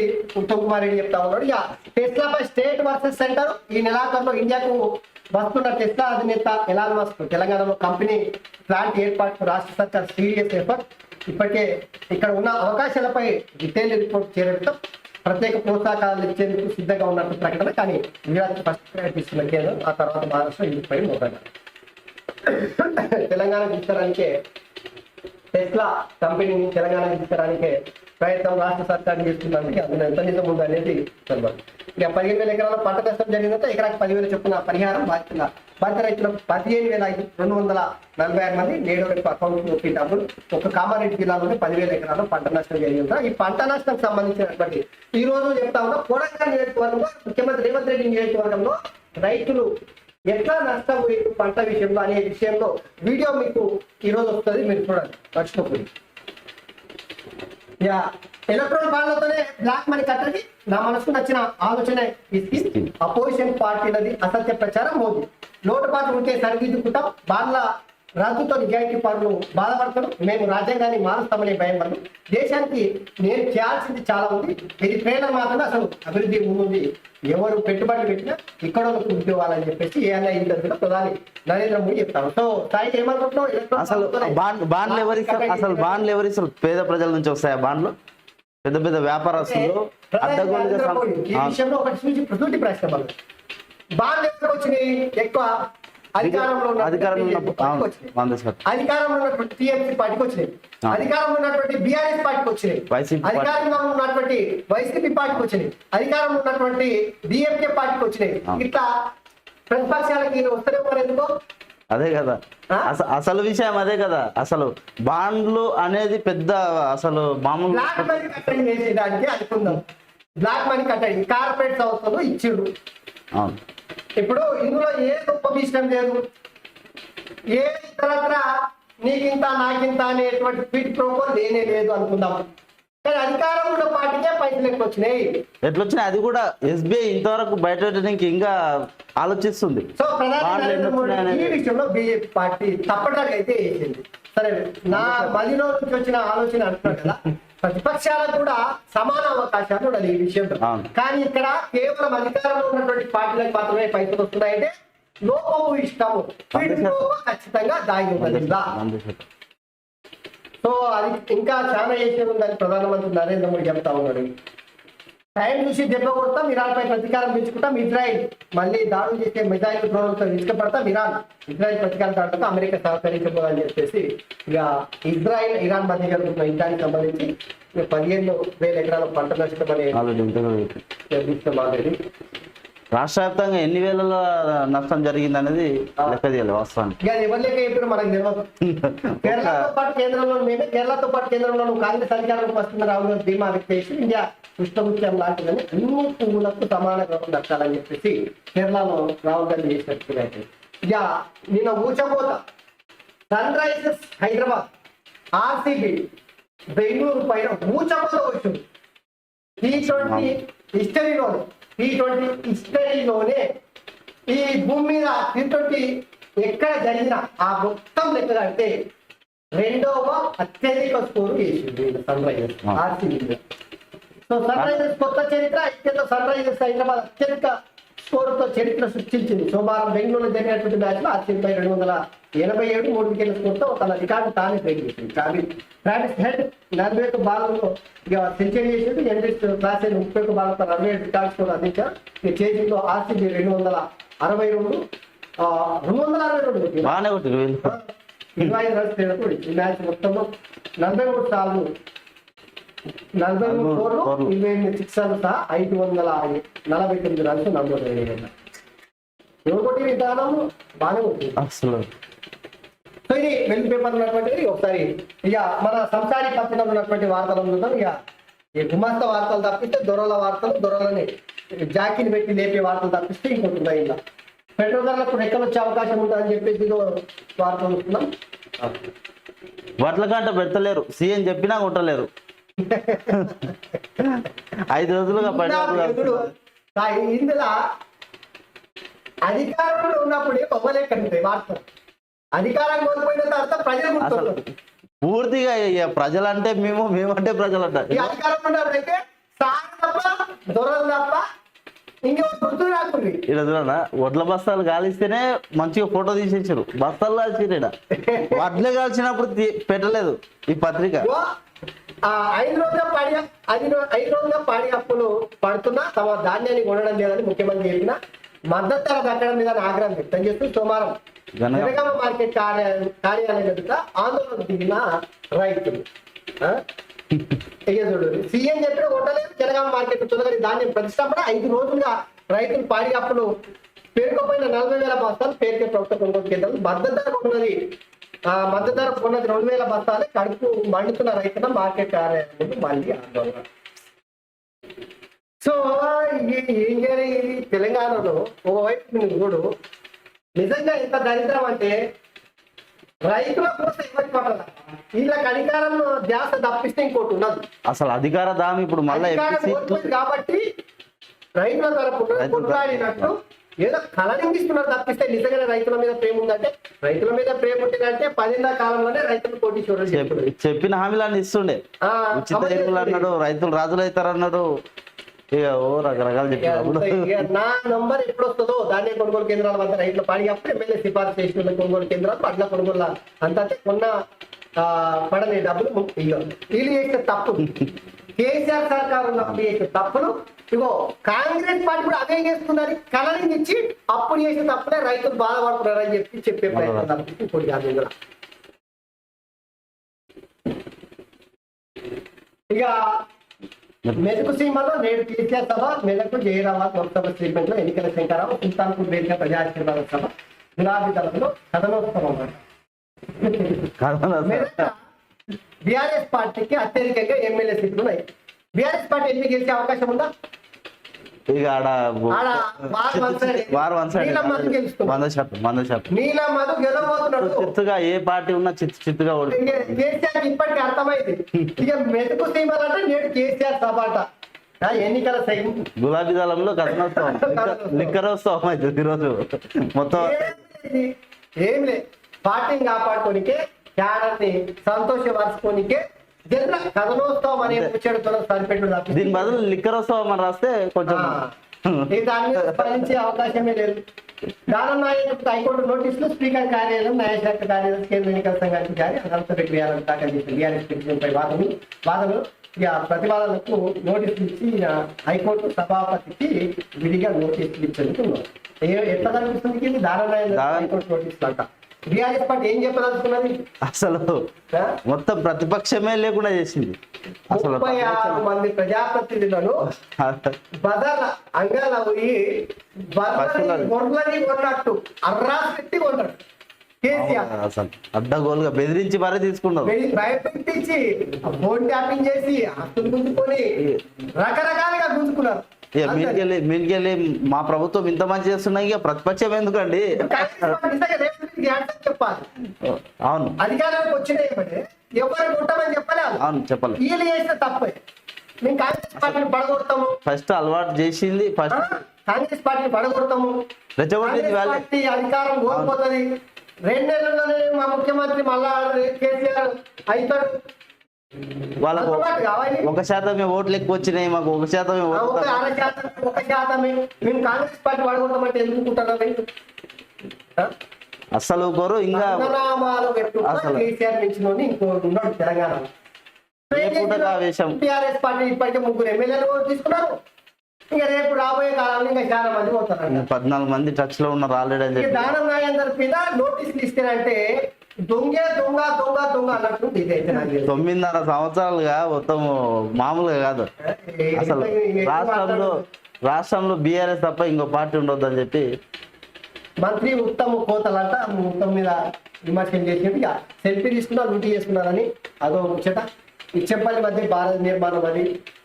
Speaker 1: ఉత్తమ్ కుమార్ రెడ్డి చెప్తా ఉన్నాడు. ఇక టెస్లాపై స్టేట్ వర్సెస్ సెంటర్. ఈ నెలాఖరులో ఇండియాకు వస్తున్న టెస్లా అధినేత ఎలాన్ మస్క్ తెలంగాణలో కంపెనీ ప్లాంట్ ఏర్పాటుకు రాష్ట్ర సర్కార్ సీరియస్ ఎఫర్ట్. ఇప్పటికే ఇక్కడ ఉన్న అవకాశాలపై డీటెయిల్ రిపోర్ట్ చేరడంతో ప్రత్యేక ప్రోత్సాహకాలు ఇచ్చేందుకు సిద్ధంగా ఉన్నట్టు ప్రకటన. కానీ గుజరాత్ ఫస్ట్ ప్రయారిటీ ఇస్తున్న కేంద్రం, ఆ తర్వాత మహారాష్ట్ర ఇంటిపై మోదన. తెలంగాణ తీసుకురానికే టెస్లా కంపెనీని తెలంగాణకి తీసుకురానికే ప్రయత్నం రాష్ట్ర సర్కార్ చేస్తున్నందుకు అందులో ఎంత నిజం ఉంది అనేది తెలియదు. ఇక 15,000 ఎకరాల పంట నష్టం జరిగిందంటే ఎకరాకి 10,000 చొప్పున పరిహారం బాధిత రైతులకు 15,246 మంది నేడు రేపు అకౌంట్ డబ్బులు. ఒక కామారెడ్డి జిల్లాలోనే 10,000 ఎకరాల పంట నష్టం జరిగింది. ఈ పంట నష్టం సంబంధించినటువంటి ఈ రోజు చెప్తా ఉన్నా కొడంగల్ నియోజకవర్గంలో ముఖ్యమంత్రి రేవంత్ రెడ్డి నియోజకవర్గంలో రైతులు ఎట్లా నష్టపోయారు పంట విషయంలో అనే విషయంలో వీడియో మీకు ఈ రోజు వస్తుంది, మీరు చూడండి మర్చిపోకూడదు. ఎలక్ట్రానిక్ బాండ్లతోనే బ్లాక్ మనీ కట్టడి నా మనసుకు నచ్చిన ఆలోచన అపోజిషన్ పార్టీలది అసత్య ప్రచారం మోదీ. లోటుపాటు ఉంటే సరిదిద్దుకుంటాం. బాండ్ల రద్దుతో నిజాయితీ పనులు బాధపడతారు. మేము రాజ్యాంగాన్ని మారుస్తామనే భయం వల్ల దేశానికి నేను చేయాల్సింది చాలా ఉంది. ఇది ప్రేరణ మాత్రమే అసలు అభివృద్ధి ముందుంది. ఎవరు పెట్టుబడులు పెట్టినా ఇక్కడ కూర్చోవాలని చెప్పేసి ఏఐనా ఇంటర్వ్యూలో ప్రధాని నరేంద్ర మోదీ చెప్తారు. సో సాయి ఏమనుకుంటున్నావు?
Speaker 2: అసలు బాండ్లు ఎవరిస్తారు? పేద ప్రజల నుంచి వస్తాయి బాండ్లు. పెద్ద పెద్ద వ్యాపారస్తులు
Speaker 1: ఈ విషయంలో ఒకటి చూసి ప్రసూటి ప్రశ్న బాండ్లు ఎక్కడ వచ్చినాయి? ఎక్కువ అధికారంలో ఉన్నటువంటి టీఎంసీ పార్టీకి వచ్చినాయి, అధికారంలో ఉన్నటువంటి బీఆర్ఎస్ పార్టీకి వచ్చినాయి, అధికారంలో ఉన్నటువంటి వైసీపీ పార్టీకి వచ్చినాయి, అధికారంలో ఉన్నటువంటి డిఎంకే పార్టీకి వచ్చినాయి. ఇట్లా ప్రతిపక్షాలకి వస్తూనే ఉన్నారు. ఎందుకో
Speaker 2: అదే కదా అసలు విషయం, అదే కదా అసలు బాండ్లు అనేది పెద్ద అసలు మామూలు
Speaker 1: బ్లాక్ మనీ కట్టడి చేసేదానికి అనుకుందాం. బ్లాక్ మనీ కట్టడి కార్పొరేట్ సంస్థలు ఇచ్చిండు. ఇప్పుడు ఇందులో ఏ గొప్ప విషయం లేదు, ఏ ఇతరత్ర నీకింత నాకింత అనేటువంటి క్విడ్ ప్రోకో లేనే లేదు అనుకుందాం. కానీ అధికారం ఉన్న పార్టీకే పైసలు ఎక్కువ వచ్చినాయి.
Speaker 2: ఎట్లొచ్చినాయి అది కూడా ఎస్బీఐ ఇంతవరకు బయట ఇంకా ఆలోచిస్తుంది.
Speaker 1: సో ప్రధాని ఈ విషయంలో బీజేపీ పార్టీ తప్పడానికి అయితే వేసింది. సరే, నా మదిలో నుంచి వచ్చిన ఆలోచన అంటున్నాను కదా, ప్రతిపక్షాలకు కూడా సమాన అవకాశాలు ఉండాలి ఈ విషయంలో. కానీ ఇక్కడ కేవలం అధికారంలో ఉన్నటువంటి పార్టీలకు మాత్రమే పైసలు వస్తున్నాయంటే లోపము ఇష్టము ఖచ్చితంగా దాగి ఉన్నది. సో అది ఇంకా చాలా చేసేది ఉందని ప్రధానమంత్రి నరేంద్ర మోడీ చెప్తా ఉన్నాడు. టైం చూసి దెబ్బ కొడతాం, ఇరాన్పై ప్రతీకారం పెంచుకుంటాం, ఇజ్రాయిల్ మళ్ళీ దాడులు చేసే మిజైల్ డ్రోన్లతో ఇష్టపడతాం, ఇజ్రాయిల్ ప్రతీకారం దాడులతో అమెరికా సహకరించబోదని చెప్పేసి ఇక ఇరాన్ మధ్య జరుగుతున్న యుద్ధానికి సంబంధించి 15,000 ఎకరాల పంట నష్టం అనేది ఆల్రెడీ
Speaker 2: రాష్ట్ర వ్యాప్తంగా ఎన్ని వేల నష్టం జరిగింది అనేది లెక్క చేయాలి వాస్తవానికి.
Speaker 1: ఎవరి లెక్క చెప్పారు మనకు తెలియదు. కేరళతో పాటు కేంద్రంలో కాంగ్రెస్ అధికారంలోకి వస్తున్న రాహుల్ గాంధీ ధీమా వ్యక్తం చేసి ఇండియా పుష్పగుచ్చం లాంటిదని అన్ని పువ్వులకు సమానంగా దక్కాలని చెప్పేసి కేరళలో రాహుల్ గాంధీ చేసినట్టు. ఇక నిన్న ఊచబోత sunrisers Hyderabad RCB Bengaluru పైన ఊచబోత వచ్చింది. T20 హిస్టరీలోనే ఈ భూమి మీద T20 ఎక్కడ జరిగిన ఆ మొత్తం లెక్క కడితే 2వ అత్యధిక స్కోరు వేసింది Sunrisers RCB. So Sunrisers కొత్త చరిత్ర, ఐక్యత సన్ రైజర్స్ హైదరాబాద్ అత్యధిక స్కోరుతో చరిత్ర సృష్టించింది. సోమవారం బెంగళూరులో జరిగినటువంటి మ్యాచ్ లో ఆర్సీబీపై 287 3 వికెట్ల స్కోర్తో తన రికార్డు తానే బ్రేక్ చేసింది. ట్రావిస్ హెడ్ 41 బాల్లో సెంచరీ చేసింది. ఎండ్రిస్ క్లాస్ 31 బాలతో 47 రికార్డు స్కోర్ అందించారు. ఈ చేతిలో ఆర్సీబీ 262 25 రన్స్ తేడాతో ఈ మ్యాచ్ మొత్తంలో 43 సార్లు 43 స్కోర్లు 28 సిక్సర్లు సహా 549 రన్స్ నమోదు అయ్యాయి. ఎవరికొట్టి విధానం బాగానే ఉంటుంది అసలు. సో ఇది వెల్ పేపర్ ఉన్నటువంటిది. ఒకసారి ఇక మన సంసారి పత్రికలో ఉన్నటువంటి వార్తలు చూద్దాం. ఇక ఈ గుమాస్త వార్తలు తప్పిస్తే దొరల వార్తలు, దొరలని జాకీని పెట్టి లేపే వార్తలు తప్పిస్తే ఇంకొకటి ఇలా పెట్రోల్ ధరలకు రెక్కలు వచ్చే అవకాశం ఉంటుందని చెప్పేసి ఇదో వార్తలు వస్తున్నాం.
Speaker 2: వడ్ల గంట పెడతలేరు, సీఎం చెప్పినా కొట్టలేరు. 5 రోజులుగా
Speaker 1: ఇప్పుడు ఇందులో అధికారంలో ఉన్నప్పుడే పొగలేకంటాయి వార్తలు. అధికారం కోల్పోయిన తర్వాత ప్రజలు గుర్తున్నారు.
Speaker 2: పూర్తిగా ప్రజలంటే మేమంటే ప్రజలు అంటారు.
Speaker 1: ఈ అధికారం ఉన్నప్పుడైతే సార్ తప్ప దొరలు తప్ప ఇంకెవరు గుర్తు రాకుండా.
Speaker 2: ఇక్కడ చూడనా, వడ్ల బస్తాలు కాలిస్తేనే మంచిగా ఫోటో తీసేసారు. బస్తాలు కాల్చిరు, వడ్లే కాల్చినప్పుడు పెట్టలేదు ఈ పత్రిక.
Speaker 1: 5 రోజుల పాడి అప్పులు పడుతున్నా తమ ధాన్యాన్ని కొనడం లేదని ముఖ్యమంత్రి చెప్పిన మద్దతు ధర దక్కడం మీద ఆగ్రహం వ్యక్తం చేస్తూ సోమవారం జనగామ మార్కెట్ కార్యాలయం ఎదుట ఆందోళన దిగిన రైతులు. చూడు, సీఎం చెప్పిన కొట్టలేదు. జనగామ మార్కెట్ తొలగని ధాన్యం ప్రతిష్టంభన 5 రోజులుగా రైతులు పాడి అప్పులు పేరుకోపోయిన 40,000 బస్తాలు పేరుకే ప్రభుత్వ కొనుగోలు కేంద్రాలు మద్దతు ధర కొన్నది 2,000 బస్తాలు కడుపు మండుతున్న రైతుల మార్కెట్ కార్యాలయం మళ్ళీ ఆందోళన. సో ఏం చేయాలి? తెలంగాణలో ఒకవైపు చూడు, నిజంగా ఎంత దరిద్రం అంటే రైతుల కోసం ఎవరికి పడాలి. వీళ్ళకి అధికారంలో ధ్యాస తప్పిస్తే ఇంకోటి ఉన్నది.
Speaker 2: అసలు అధికార దామి ఇప్పుడు మళ్ళీ
Speaker 1: కాబట్టి రైతుల తరపున కొట్లాడినట్టు ఏదో కలరింగిస్తున్నారు తప్పిస్తే నిజంగానే రైతుల మీద ప్రేమ ఉందంటే, రైతుల మీద ప్రేమ ఉంటుందంటే 10 కాలంలోనే రైతులు కోటీశ్వరులు
Speaker 2: చెప్పిన హామీలన్నీ ఇస్తుండే. ఉచిత ఎరువులు అన్నాడు, రైతులు రాజులు అవుతారు అన్నాడు. ఇక రకరకాలు చెప్పినప్పుడు
Speaker 1: నా నంబర్ ఎప్పుడు వస్తుందో ధాన్య కొనుగోలు కేంద్రాల వద్ద రైతుల పాడి అప్పుడు ఎమ్మెల్యే సిఫార్సు చేసిన కొనుగోలు కేంద్రాలు అట్లా కొనుగోలు అంతా కొన్న పడని డబ్బులు వీళ్ళు చేసిన తప్పు. కేసీఆర్ సర్కారు ఉన్నప్పుడు చేసిన తప్పులు ఇగో కాంగ్రెస్ పార్టీ కూడా అవే చేస్తుందని కలరింగ్ ఇచ్చి అప్పుడు చేసిన తప్పులే రైతులు బాధపడుతున్నారని చెప్పే ప్రయత్నం తప్పించి ఇప్పుడు కాదు. ఇక మెదకు సీమలో నేడు కేసీఆర్ సభ, మెదకు జయరాబాద్ లోక్సభ స్టేట్మెంట్ లో ఎన్నికల శంకరావు, సుల్తాన్పూర్ వేదిక ప్రజాశీర్వాద సభ, గులాబీ దళంలో కథనోత్సవం. బీఆర్ఎస్ పార్టీకి అత్యధికంగా ఎమ్మెల్యే సీట్లు ఉన్నాయి. బీఆర్ఎస్ పార్టీ ఎన్ని గెలిచే అవకాశం ఉందా?
Speaker 2: ఇక చిత్తుగా ఏ పార్టీ ఉన్నా చిత్తుగా
Speaker 1: కేసీఆర్ ఇప్పటికీ అర్థమైంది. ఇక మెతుకు సీమలంటే నేడు కేసీఆర్ సభాట ఎన్నికల
Speaker 2: గులాబీ దళంలో కథనోత్సవం, లిక్కరోత్సవం అవుతుంది ఈరోజు మొత్తం.
Speaker 1: ఏం లేదు, పార్టీని కాపాడుకోనికే, క్యాడర్ని సంతోషపరచుకోనికే కథనోత్సవం అనే ముచ్చడితో సరిపెట్టు.
Speaker 2: దీని బదులు లిక్కరోత్సవం అని రాస్తే కొంచెం
Speaker 1: దాని మీద స్పందించే అవకాశమే లేదు. దానం నాయకుడు హైకోర్టు నోటీసులు స్పీకర్ కార్యాలయం, న్యాయశాఖ కార్యాలయం, కేంద్ర ఎన్నికల సంఘానికి జారీ అనంత ప్రక్రియలను దాఖలు చేసిన బీఆర్ఎస్ పిటిషన్పై వాదనలు ఇక ప్రతివాదనకు నోటీసులు ఇచ్చి హైకోర్టు సభాపతికి విడిగా నోటీసులు ఇచ్చేందుకున్నారు. ఎట్లా కనిపిస్తుంది దానం నాయకుడు హైకోర్టు నోటీసులు అంట. బీఆర్ఎస్ పార్టీ ఏం చెప్పదలుచుకున్నది?
Speaker 2: అసలు మొత్తం ప్రతిపక్షమే లేకుండా చేసింది. అసలు
Speaker 1: 36 మంది ప్రజాప్రతినిధులను బదల అంగాల పోయి కొన్నట్టు అర్రాస్ పెట్టి కొన్నాడు కేసీఆర్.
Speaker 2: అసలు అడ్డగోలుగా బెదిరించి మరీ తీసుకున్నారు.
Speaker 1: భయపెట్టించి ఫోన్ ట్యాపింగ్ చేసి ఆస్తులు గుంజుకొని రకరకాలుగా గుంజుకున్నారు.
Speaker 2: మీకెళ్ళి మా ప్రభుత్వం ఇంత మంచి చేస్తున్నాయి, ఇక ప్రతిపక్షం ఎందుకండి?
Speaker 1: చెప్పాలి.
Speaker 2: అవును,
Speaker 1: అధికారానికి వచ్చినాయి ఎవరు కొట్టమని చెప్పలేదు.
Speaker 2: అవును చెప్పాలి.
Speaker 1: వీళ్ళు చేసిన తప్పే. మేము కాంగ్రెస్ పార్టీని పడగొడతాము.
Speaker 2: ఫస్ట్ అలవాటు చేసింది, ఫస్ట్
Speaker 1: కాంగ్రెస్ పార్టీని పడగొడతాము. పార్టీ అధికారం కోల్పోతుంది. 2 నెలల్లోనే మా ముఖ్యమంత్రి మళ్ళా కేసీఆర్ అవుతాడు.
Speaker 2: వాళ్ళకు 1% ఓట్లు ఎక్కువ వచ్చినాయి, మాకు 1%
Speaker 1: 1% మేము కాంగ్రెస్ పార్టీ పడగొడతామంటే ఎందుకుంటారా?
Speaker 2: అసలు కోరు ఇంకా
Speaker 1: కేసీఆర్ నుంచి ఇంకోటి ఉన్నాడు తెలంగాణ. టీఆర్ఎస్ పార్టీ ఇప్పటికే 3 ఎమ్మెల్యేలు తీసుకున్నారు. ఇంకా రేపు రాబోయే కాలంలో ఇంకా చాలా మంది పోతారు.
Speaker 2: 14 మంది టచ్ లో ఉన్నారు ఆల్రెడీ అని చెప్పి
Speaker 1: దానం నాయందరి మీద నోటీసులు ఇస్తేనంటే దొంగ దొంగ దొంగ దొంగ అన్నట్టు.
Speaker 2: 9.5 సంవత్సరాలుగా మొత్తం మామూలుగా కాదు. అసలు రాష్ట్రంలో బీఆర్ఎస్ తప్ప ఇంకో పార్టీ ఉండొద్దు అని చెప్పి
Speaker 1: మంత్రి ఉత్తమ్ కోతలంట ఉత్తమ్ మీద విమర్శలు చేసేది. సెల్ఫీ తీసుకున్నారు, లూటీ చేసుకున్నారని అదో ముచ్చట. ఇచ్చంపల్లి మధ్య భారత నిర్మాణం అని.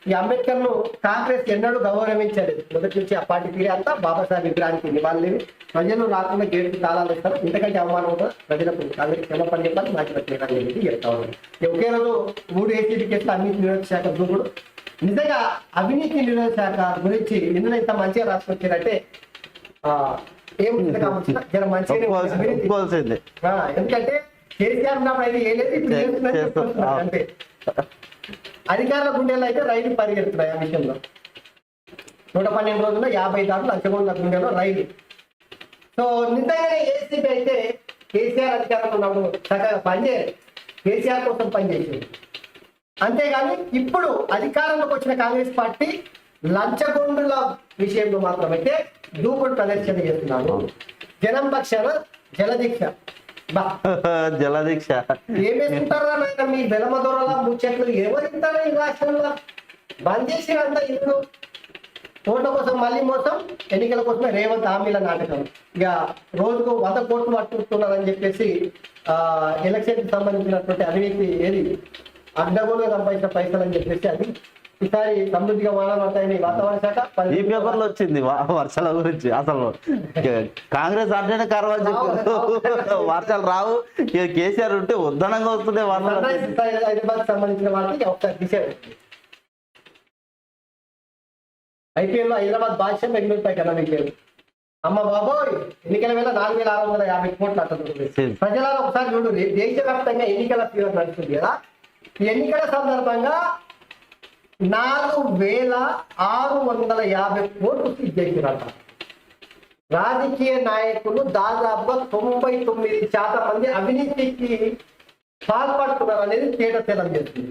Speaker 1: ఈ అంబేద్కర్ ను కాంగ్రెస్ ఎన్నడూ గౌరవించలేదు. మొదటి నుంచి ఆ పార్టీ తీరే అంతా బాబాసాహెబ్ విగ్రహానికి నివాళులేవి. ప్రజలు రాకుండా గేటుకు తాళాలు ఇస్తారు. ఇంతకంటే అవమానం కూడా ప్రజలకు కాంగ్రెస్ క్షమాపణ చెప్పాలి, మాజీ ప్రత్యేకంగా చెప్తా ఉన్నారు. ఒకే రోజు 3 ఏసీబీ కేసులు అవినీతి నిరోధక శాఖ దూకుడు. నిజంగా అవినీతి నిరోధక శాఖ గురించి నిన్న ఇంత మంచిగా రాసుకొచ్చారంటే ఏముంది కావచ్చు జర మంచిగా.
Speaker 2: ఒప్పుకోవాల్సిందే.
Speaker 1: ఎందుకంటే కేసీఆర్ ఉన్నప్పుడు అయితే ఏ లేదు, ఇప్పుడు చేస్తుందని చెప్పుకుంటున్నారు అంటే. అధికారుల గుండెల్లో అయితే రైలు పరిగెడుతున్నాయి ఆ విషయంలో. 112 రోజుల్లో 50 దాడులు అంచగొండ గుండెలో రైలు. సో నిజంగానే ఏసీబీ అయితే కేసీఆర్ అధికారంలో ఉన్నప్పుడు చక్కగా పనిచేయాలి, కేసీఆర్ కోసం పనిచేసింది. అంతేగాని ఇప్పుడు అధికారంలోకి వచ్చిన కాంగ్రెస్ పార్టీ లంచగొండుల విషయంలో మాత్రమైతే దూకుడు ప్రదర్శన చేస్తున్నారు. జనం పక్షాన జలదీక్ష.
Speaker 2: జలదీక్ష
Speaker 1: ఏమేసుకుంటారా నాయన మీ బెలమ దొరల ముచ్చట్లు ఎవరిస్తారా ఈ రాష్ట్రంలో? బంద్ చేసి అంతా ఇప్పుడు ఓట్ల కోసం మళ్ళీ మోసం, ఎన్నికల కోసమే రేవంత్ హామీల నాటకం. ఇక రోజుకు 100 కోట్లు పట్టుకుంటున్నారని చెప్పేసి ఎలక్షన్ కి సంబంధించినటువంటి అవినీతి ఏది అడ్డగోలుగా సంపాదించిన పైసలు అని చెప్పేసి అది ఈసారి సమృద్ధిగా వానబడతాయని వాతావరణ శాఖ
Speaker 2: ఈ పేపర్ లో వచ్చింది వర్షాల గురించి. అసలు కాంగ్రెస్ అంటేనే కరవాలి వర్షాలు రావు, కేసీఆర్ ఉంటే ఉద్దనంగా వస్తుంది వర్షాలు.
Speaker 1: హైదరాబాద్ సంబంధించిన వాళ్ళకి ఒకసారి తీసేది. ఐపీఎల్ లో హైదరాబాద్ బాద్షా బెంగళూరు పై కన్నా మిగిలేదు. అమ్మ బాబోయ్, ఎన్నికల వేళ 4650 కోట్లు అట్టుంది. ప్రజలను ఒకసారి చూడు, దేశవ్యాప్తంగా ఎన్నికల ఫీవర్ నడుస్తుంది కదా. ఈ ఎన్నికల సందర్భంగా 4650 కోట్లు చేసినట్ట. రాజకీయ నాయకులు దాదాపుగా 99% మంది అవినీతికి పాల్పడుతున్నారు అనేది తేటతెల్లం చేస్తుంది.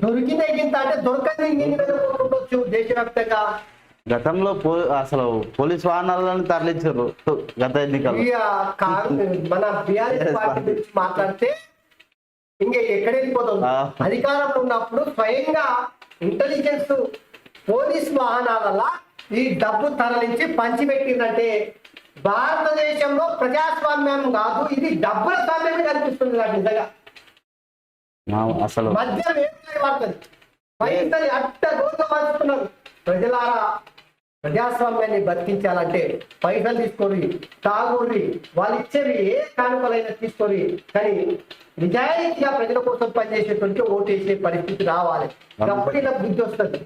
Speaker 1: దొరికిందే గింత అంటే దొరకని ఉండొచ్చు దేశవ్యాప్తంగా.
Speaker 2: గతంలో అసలు పోలీస్ వాహనాలను తరలించారు గత ఎన్నికలు.
Speaker 1: మన బీఆర్ఎస్ పార్టీ గురించి మాట్లాడితే ఇంకా ఎక్కడ వెళ్ళిపోతుంది. అధికారంలో ఉన్నప్పుడు స్వయంగా ఇంటెలిజెన్స్ పోలీస్ వాహనాలలో ఈ డబ్బు తరలించి పంచిపెట్టిందంటే భారతదేశంలో ప్రజాస్వామ్యం కాదు, ఇది డబ్బుల స్వామ్యం కనిపిస్తుంది నాకు నిజంగా.
Speaker 2: అసలు
Speaker 1: మద్యం పడుతుంది, పైసలు అట్ట గోగా పంచుతున్నారు. ప్రజలారా, ప్రజాస్వామ్యాన్ని బతికించాలంటే పైసలు తీసుకొని తాగుర్రి, వాళ్ళు ఇచ్చేవి ఏ కానుకలైనా తీసుకొని, కానీ నిజాయితీగా ప్రజల కోసం పనిచేసేటువంటి ఓటేసే పరిస్థితి రావాలి. అప్పుడు ఇలా బుద్ధి వస్తుంది.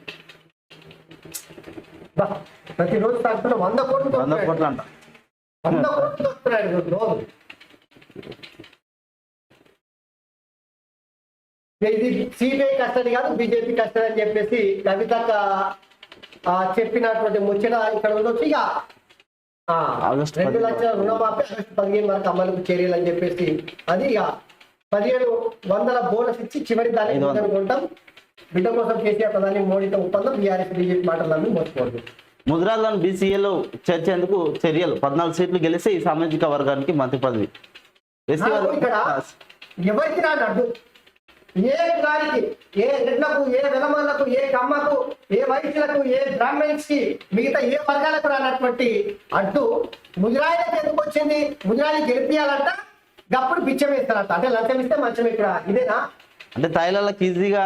Speaker 1: ప్రతిరోజు తరఫున 100 కోట్లు
Speaker 2: 100 కోట్లు అంట,
Speaker 1: 100 కోట్లు వస్తున్నాడు రోజు. ఇది సిబిఐ కస్టడీ కాదు, బీజేపీ కస్టడీ అని చెప్పేసి కవిత చెప్పినటువంటి ముచ్చట ఇక్కడ ఉండొచ్చు. ఇక 2 లక్షల రుణమాఫీ ఆగస్టు 15 వరకు అమలుకు చర్యలు అని చెప్పేసి అది ఇక 1700 బోనస్ ఇచ్చి చివరి దానికి కొంటాం. బిడ్డ కోసం కేసీఆర్ ప్రధాని మోడీతో ఒప్పందం. బీఆర్ఎస్ బీజేపీ మాటలను మోసపోదు.
Speaker 2: ముద్రాలను బీసీఏలో చేర్చేందుకు చర్యలు. 14 సీట్లు గెలిస్తే ఈ సామాజిక వర్గానికి మంత్రి పదవి.
Speaker 1: ఇక్కడ ఎవరికి రాని అడ్డు, ఏ కులానికి, ఏ రెడ్లకు, ఏ వెలమలకు, ఏ కమ్మకు, ఏ వైశ్యులకు, ఏ బ్రాహ్మణ్స్ కి, మిగతా ఏ వర్గాలకు రానటువంటి అడ్డు ముజరాయిలకు ఎందుకు వచ్చింది? ముజరాయిని గెలిపియాలంట, అప్పుడు బిచ్చం వేస్తారంట. అంటే లంచం ఇస్తే మంచం ఇక్కడ ఇదేనా?
Speaker 2: అంటే తైలాలకు ఈజీగా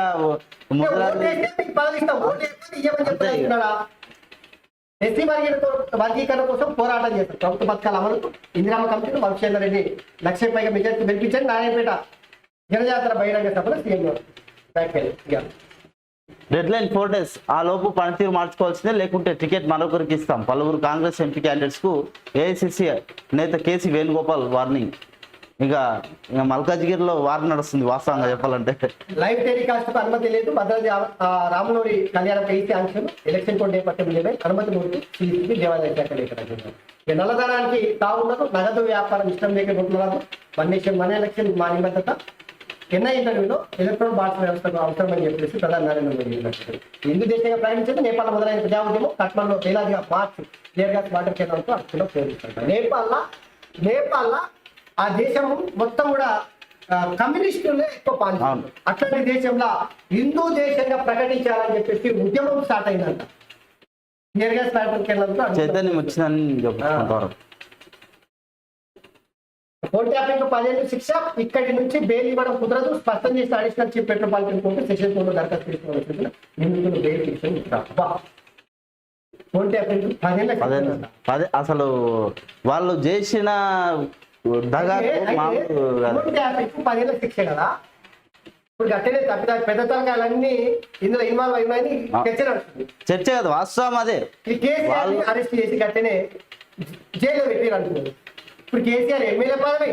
Speaker 1: ఎస్సీ వర్గీకరణ కోసం పోరాటం చేస్తారు. ప్రభుత్వ పథకాల అమలుకు ఇందిరామ కమిటీలు వంశేందర్ రెడ్డి 1,00,000 పైగా మెజార్టీ గెలిపించండి. నారాయణపేట జనజాతర బహిరంగ సభలో సీఎం
Speaker 2: డెడ్ లైన్ 4 days. ఆ లోపు పనితీరు మార్చుకోవాల్సిందే, లేకుంటే టికెట్ మరొకరికి ఇస్తాం. పలువురు కాంగ్రెస్ ఎంపీ క్యాండిడేట్స్ కు ఏఐసిసి నేత కేసీ వేణుగోపాల్ వార్నింగ్. ఇక మల్కాజ్గిరిలో వార్ నడుస్తుంది వాస్తవంగా చెప్పాలంటే.
Speaker 1: లైవ్ టెలికాస్ట్ కు అనుమతి లేదు. భద్రాద్రి రాములూరి కళ్యాణం కేసీ ఆంక్షలు ఎలక్షన్ కోడ్ నేపథ్యం అనుమతి మూర్తి సిఇసికి దేవాలయ శాఖ లేఖ. నల్లధనానికి తాగుండదు, నగదు వ్యాపారం ఇష్టం లేకపోతున్నారు. మన ఎలక్షన్ మా నిబద్ధత. ఎన్ఐ ఇంటర్వ్యూలో ఎలక్ట్రానిక్ బాక్స్ వ్యవస్థకు అవసరమని చెప్పేసి ప్రధాని నరేంద్ర మోదీ హిందూ దేశంగా ప్రకటించింది. నేపాల్ మొదలైన ప్రజాఉద్యమం కట్మంలో వేలాదిగా మార్చ్ నేరుగా వాటర్ కేంద్రంతో అర్థంలో ప్రేరిస్తారు. నేపాల్ ఆ దేశం మొత్తం కూడా కమ్యూనిస్టులే ఎక్కువ పాలించారు. అట్లాంటి దేశంలో హిందూ దేశంగా ప్రకటించాలని చెప్పేసి ఉద్యమం స్టార్ట్ అయిందంట. నేరుగా వాటర్ కేంద్రంతో
Speaker 2: చైతన్యం వచ్చిందని చెప్తున్నారు.
Speaker 1: ఫోన్ ట్యాపింగ్ 10 ఏళ్ళు శిక్ష, ఇక్కడి నుంచి బెయిల్ ఇవ్వడం కుదరదు, స్పష్టం చేసిన additional chief metropolitan court session 2 దరఖాస్తు చేసుకోవాల్సింది నిందితులు బెయిల్ పిటిషన్ ఫోన్ ట్యాపింగ్ 10 ఏళ్ళ శిక్ష.
Speaker 2: అసలు వాళ్ళు చేసిన దగాకు మామూలు కాదు.
Speaker 1: ఫోన్ ట్యాపింగ్ 10 ఏళ్ళ శిక్ష కదా. ఇప్పుడు గట్టనే పెద్ద తలకాయలన్నీ ఇందులో ఇన్వాల్వ్ అయినాయని చర్చ నడుస్తుంది.
Speaker 2: చర్చ కదా, వాస్తవం అదే.
Speaker 1: ఈ కేసీఆర్ అరెస్ట్ చేసి గట్టనే జైల్లో పెట్టారు అనుకున్నారు. ఇప్పుడు కేసీఆర్ ఎమ్మెల్యే పదవి,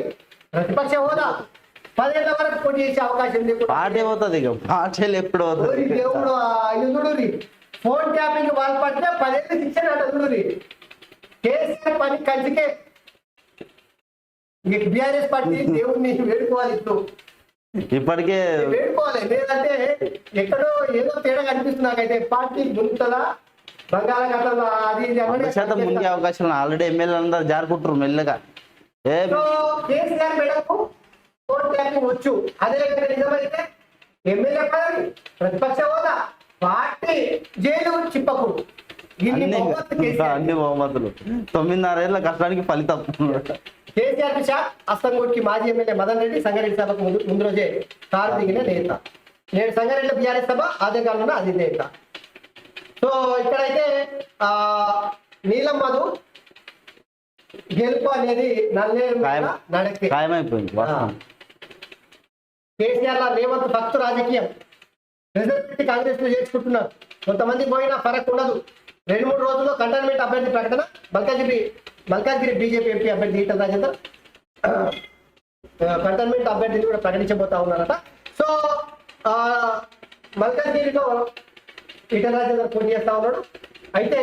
Speaker 1: ప్రతిపక్ష హోదా, 10 ఏళ్ల వరకు పోటీ చేసే అవకాశం లేకుండా
Speaker 2: పార్టీ పోతుంది, ఇక పార్టీలు ఎప్పుడు అవుతుంది.
Speaker 1: దేవుడు చూడురి, ఫోన్ ట్యాపింగ్ పాల్పడితే 10 ఏళ్ళు శిక్ష అంట చూడురి. కేసీఆర్ పని కంచికే. మీకు బీఆర్ఎస్ పార్టీ దేవుడిని వేడుకోవాలి, ఇప్పుడు
Speaker 2: ఇప్పటికే
Speaker 1: వేడుకోవాలి. లేదంటే ఎక్కడో ఏదో తేడా కనిపిస్తుంది నాకైతే. పార్టీ గుంతలా బంగాళాఖాతంలో అది ఇది
Speaker 2: 100% ముందే అవకాశం. ఆల్రెడీ ఎమ్మెల్యే అందరు జారుకుంటారు మెల్లగా.
Speaker 1: కేసీఆర్ మేడకు ఫోన్ ట్యాపింగ్ వచ్చు. అదే నిజమైతే ఎమ్మెల్యే పదవి, ప్రతిపక్ష హోదా, పార్టీ జైలు చిప్పకూడదు.
Speaker 2: అన్ని బహుమతులు. 9.5 ఏళ్ల కష్టానికి ఫలితం.
Speaker 1: కేసీఆర్ షాక్. అస్తంగోడ్కి మాజీ ఎమ్మెల్యే మదన్ రెడ్డి సంగారెడ్డి సభకు ముందు రోజే కారు దిగిన నేత. నేడు సంగారెడ్డిలో బీఆర్ఎస్ సభ, ఆదికాలంలో అది నేత. సో ఇక్కడైతే నీలం మధు గెలుపు అనేది నల్లేరు నడకే
Speaker 2: ఖాయమైపోయింది.
Speaker 1: కేసీఆర్ లా రేవంత్ భక్తు రాజకీయం. రిజల్ట్ పెట్టి కాంగ్రెస్ లో చేర్చుకుంటున్నారు. కొంతమంది పోయినా ఫరక్ ఉండదు. 2-3 రోజుల్లో కంటైన్మెంట్ అభ్యర్థి ప్రకటన. మల్కాజ్గిరి బీజేపీ ఎంపీ అభ్యర్థి ఈటల రాజేందర్ కంటైన్మెంట్ అభ్యర్థిని కూడా ప్రకటించబోతా ఉన్నారట. సో మల్కాజ్గిరిలో ఈటల రాజేందర్ పోటీ చేస్తా ఉన్నాడు. అయితే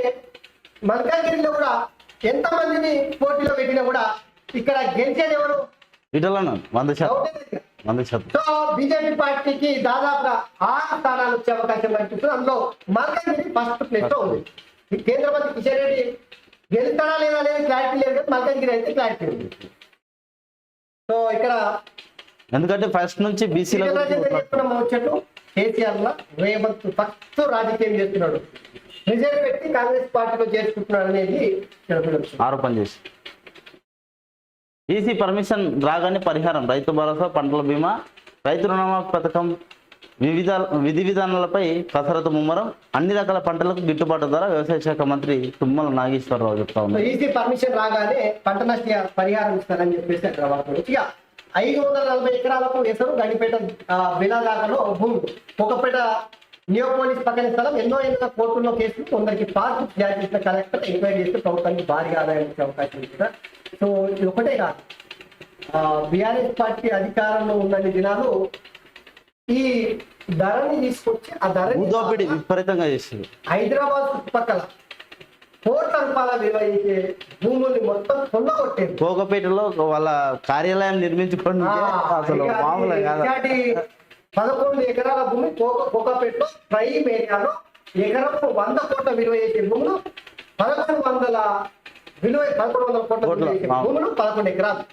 Speaker 1: మల్కాజ్గిరిలో కూడా ఎంతమందిని పోటీలో పెట్టినా కూడా ఇక్కడ గెలిచేది ఎవరు?
Speaker 2: ఇటలను 100%.
Speaker 1: సో బీజేపీ పార్టీకి దాదాపుగా 6 స్థానాలు వచ్చే అవకాశం కనిపిస్తుంది. అందులో మల్కాజ్గిరి ఫస్ట్ ప్లేస్ లో ఉంది. కేంద్ర మంత్రి కిషన్ రెడ్డి గెలుస్తాడా లేదా అనేది క్లారిటీ లేదు, కానీ మల్కాజ్గిరి అయితే క్లారిటీ ఉంది. సో ఇక్కడ
Speaker 2: ఎందుకంటే ఫస్ట్ నుంచి బీసీలో
Speaker 1: వచ్చేట్టు కేసీఆర్ లా రేవంత్ ఫస్ట్ రాజకీయం చేస్తున్నాడు. రిజర్వ్ పెట్టి కాంగ్రెస్ పార్టీలో చేర్చుకుంటున్నాడు అనేది
Speaker 2: ఆరోపణ చేసి. ఈసీ పర్మిషన్ రాగానే పరిహారం, రైతు భరోసా, పంటల బీమా, రైతు రుణమాఫీ పథకం, విధి విధానాలపై కసరత్తు ముమ్మరం, అన్ని రకాల పంటలకు గిట్టుబాటు ధర వ్యవసాయ శాఖ మంత్రి తుమ్మల నాగేశ్వరరావు చెప్తా ఉన్నారు.
Speaker 1: ఈసీ పర్మిషన్ రాగానే పంట నష్ట పరిహారం ఇస్తారని చెప్పేసి అక్కడ వాడుతుంది. ఇక 540 ఎకరాలకు ఎసరు గడిపేట బిలాదాకలో భూమి, ఒకపేట నియోపోలిస్ పక్కన స్థలం, ఎన్నో కోర్టుల్లో కేసులు, కొందరికి పార్కు జారీ చేసిన కలెక్టర్ ఎంక్వైరీ చేస్తే ప్రభుత్వానికి భారీగా ఆదాయం వచ్చే అవకాశం ఉంది కదా. సో ఇది ఒకటే కాదు, బీఆర్ఎస్ పార్టీ అధికారంలో ఉన్న దినాలు ఈ ధరని తీసుకొచ్చి ఆ ధరని
Speaker 2: విపరీతంగా చేసింది.
Speaker 1: హైదరాబాద్ చుట్టుపక్కల కోట్ల రూపాయల విలువ చేసే భూముల్ని మొత్తం కొల్లగొట్టేది.
Speaker 2: కోకపేటలో వాళ్ళ కార్యాలయం నిర్మించుకోండి. అసలు మామూలుగా కాదు.
Speaker 1: 11 ఎకరాల భూమి కోకపేటలో ప్రైమ్ ఏరియాలో ఎకరం 100 కోట్ల విలువ చేసే భూములు 1100 కోట్ల విలువ చేసే భూములు 11 ఎకరాలు.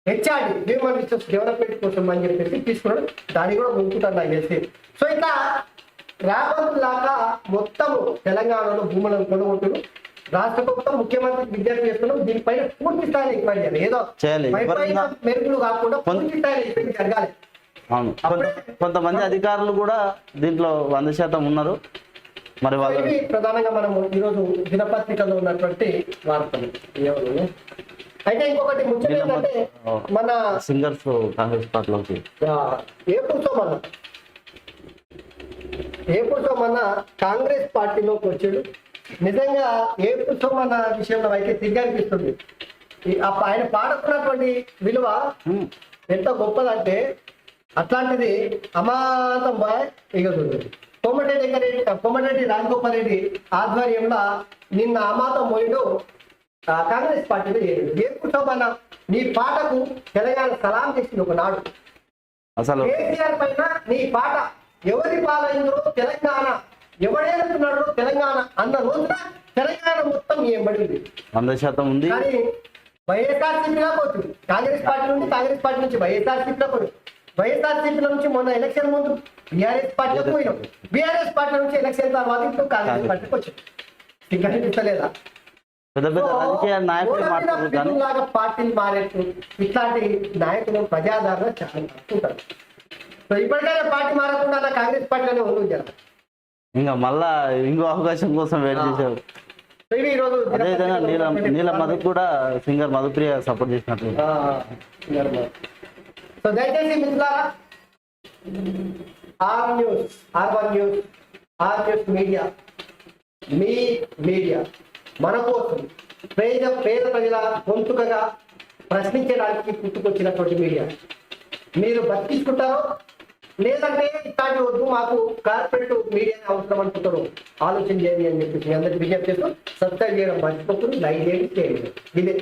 Speaker 1: హెచ్ఆర్డి హ్యూమన్ రిసోర్స్ డెవలప్మెంట్ కోసం అని చెప్పేసి తీసుకున్నాడు. దాన్ని కూడా ముందుకుంటారు నాకు తెలిసి. సో ఇట్లా రాబోతు లాగా మొత్తము తెలంగాణలో భూములను కొనుగొంటున్నారు. రాష్ట్ర ప్రభుత్వం ముఖ్యమంత్రి విజ్ఞప్తి చేస్తున్నాం, దీనిపైన పూర్తి స్థాయిలో ఎంక్వైరీ చేయాలి. ఏదో మెరుగులు కాకుండా పూర్తి స్థాయిలో ఎంక్వైరీ జరగాలి.
Speaker 2: అవును, కొంతమంది అధికారులు కూడా దీంట్లో 100% ఉన్నారు. మరి వాళ్ళు
Speaker 1: ప్రధానంగా మనము ఈరోజు దినపత్రికలో ఉన్నటువంటి వార్తలు. అయితే ఇంకొకటి ముఖ్యం ఏంటంటే మన
Speaker 2: సింగర్స్ కాంగ్రెస్ పార్టీలోకి
Speaker 1: ఏపూర్ సోమన్న కాంగ్రెస్ పార్టీలోకి వచ్చాడు. నిజంగా ఏపూర్ సోమన్న విషయంలో అయితే సిగ్గనిపిస్తుంది. ఆయన పాడుతున్నటువంటి విలువ ఎంత గొప్పదంటే అట్లాంటిది అమాంతం బాయ్ ఇగదుంది. కోమటిరెడ్డి రాజగోపాల్ రెడ్డి ఆధ్వర్యంలో నిన్న అమాంతం పోయిడు కాంగ్రెస్ పార్టీలో చేరింది. ఏపూర్ సోమన్న నీ పాటకు తెలంగాణ సలాం చేసింది ఒకనాడు.
Speaker 2: అసలు
Speaker 1: కేసీఆర్ పైన నీ పాట ఎవరి పాలైందో తెలంగాణ, ఎవడేస్తున్నాడో తెలంగాణ అన్న రోజున తెలంగాణ మొత్తం ఏమడింది.
Speaker 2: 100% ఉంది.
Speaker 1: కానీ వైఎస్ఆర్సీపీలో పోతుంది. కాంగ్రెస్ పార్టీ నుండి కాంగ్రెస్ పార్టీ నుంచి వైఎస్ఆర్సీపీలో పోయింది. వైఎస్ఆర్సీపీలో నుంచి మొన్న ఎలక్షన్ ముందు బీఆర్ఎస్ పార్టీలోకి పోయినాం. బీఆర్ఎస్ పార్టీ నుంచి ఎలక్షన్ తర్వాత ఇప్పుడు కాంగ్రెస్ పార్టీకి వచ్చింది. ఇంకా కనిపిస్తలేదా?
Speaker 2: పెద్ద పెద్ద రాజకీయ నాయకులు మాట్లాడుతున్నారు కానీ
Speaker 1: లాగా పార్టీలు మారేట్టు ఇట్లాంటి నాయకులు ప్రజాదరణ చాలా తక్కువ. సో ఇప్పటికైనా పార్టీ మారకుండా నా కాంగ్రెస్ పార్టీలోనే ఉంది జనం.
Speaker 2: ఇంకా మళ్ళా ఇంకో అవకాశం కోసం వెయిట్ చేశారు.
Speaker 1: సో ఇవి ఈరోజు
Speaker 2: అదేవిధంగా నీల మధు కూడా సింగర్ మధుప్రియ సపోర్ట్ చేసినట్లు.
Speaker 1: సో దయచేసి మిత్రులారా, ఆర్ న్యూస్ మీడియా, మీ మీడియా మన కోసం పేద ప్రజల గొంతుకగా ప్రశ్నించడానికి పుట్టుకొచ్చినటువంటి మీడియా. మీరు బతికించుకుంటారో లేదంటే ఇట్లాంటి వద్దు మాకు కార్పొరేట్ మీడియా అవసరం అనుకుంటారు, ఆలోచన చేయండి అని చెప్పేసి మీ అందరికీ విజ్ఞప్తి చేస్తూ సబ్స్క్రైబ్ చేయడం మర్చిపోకుండా లైక్ చేయండి. ఇదే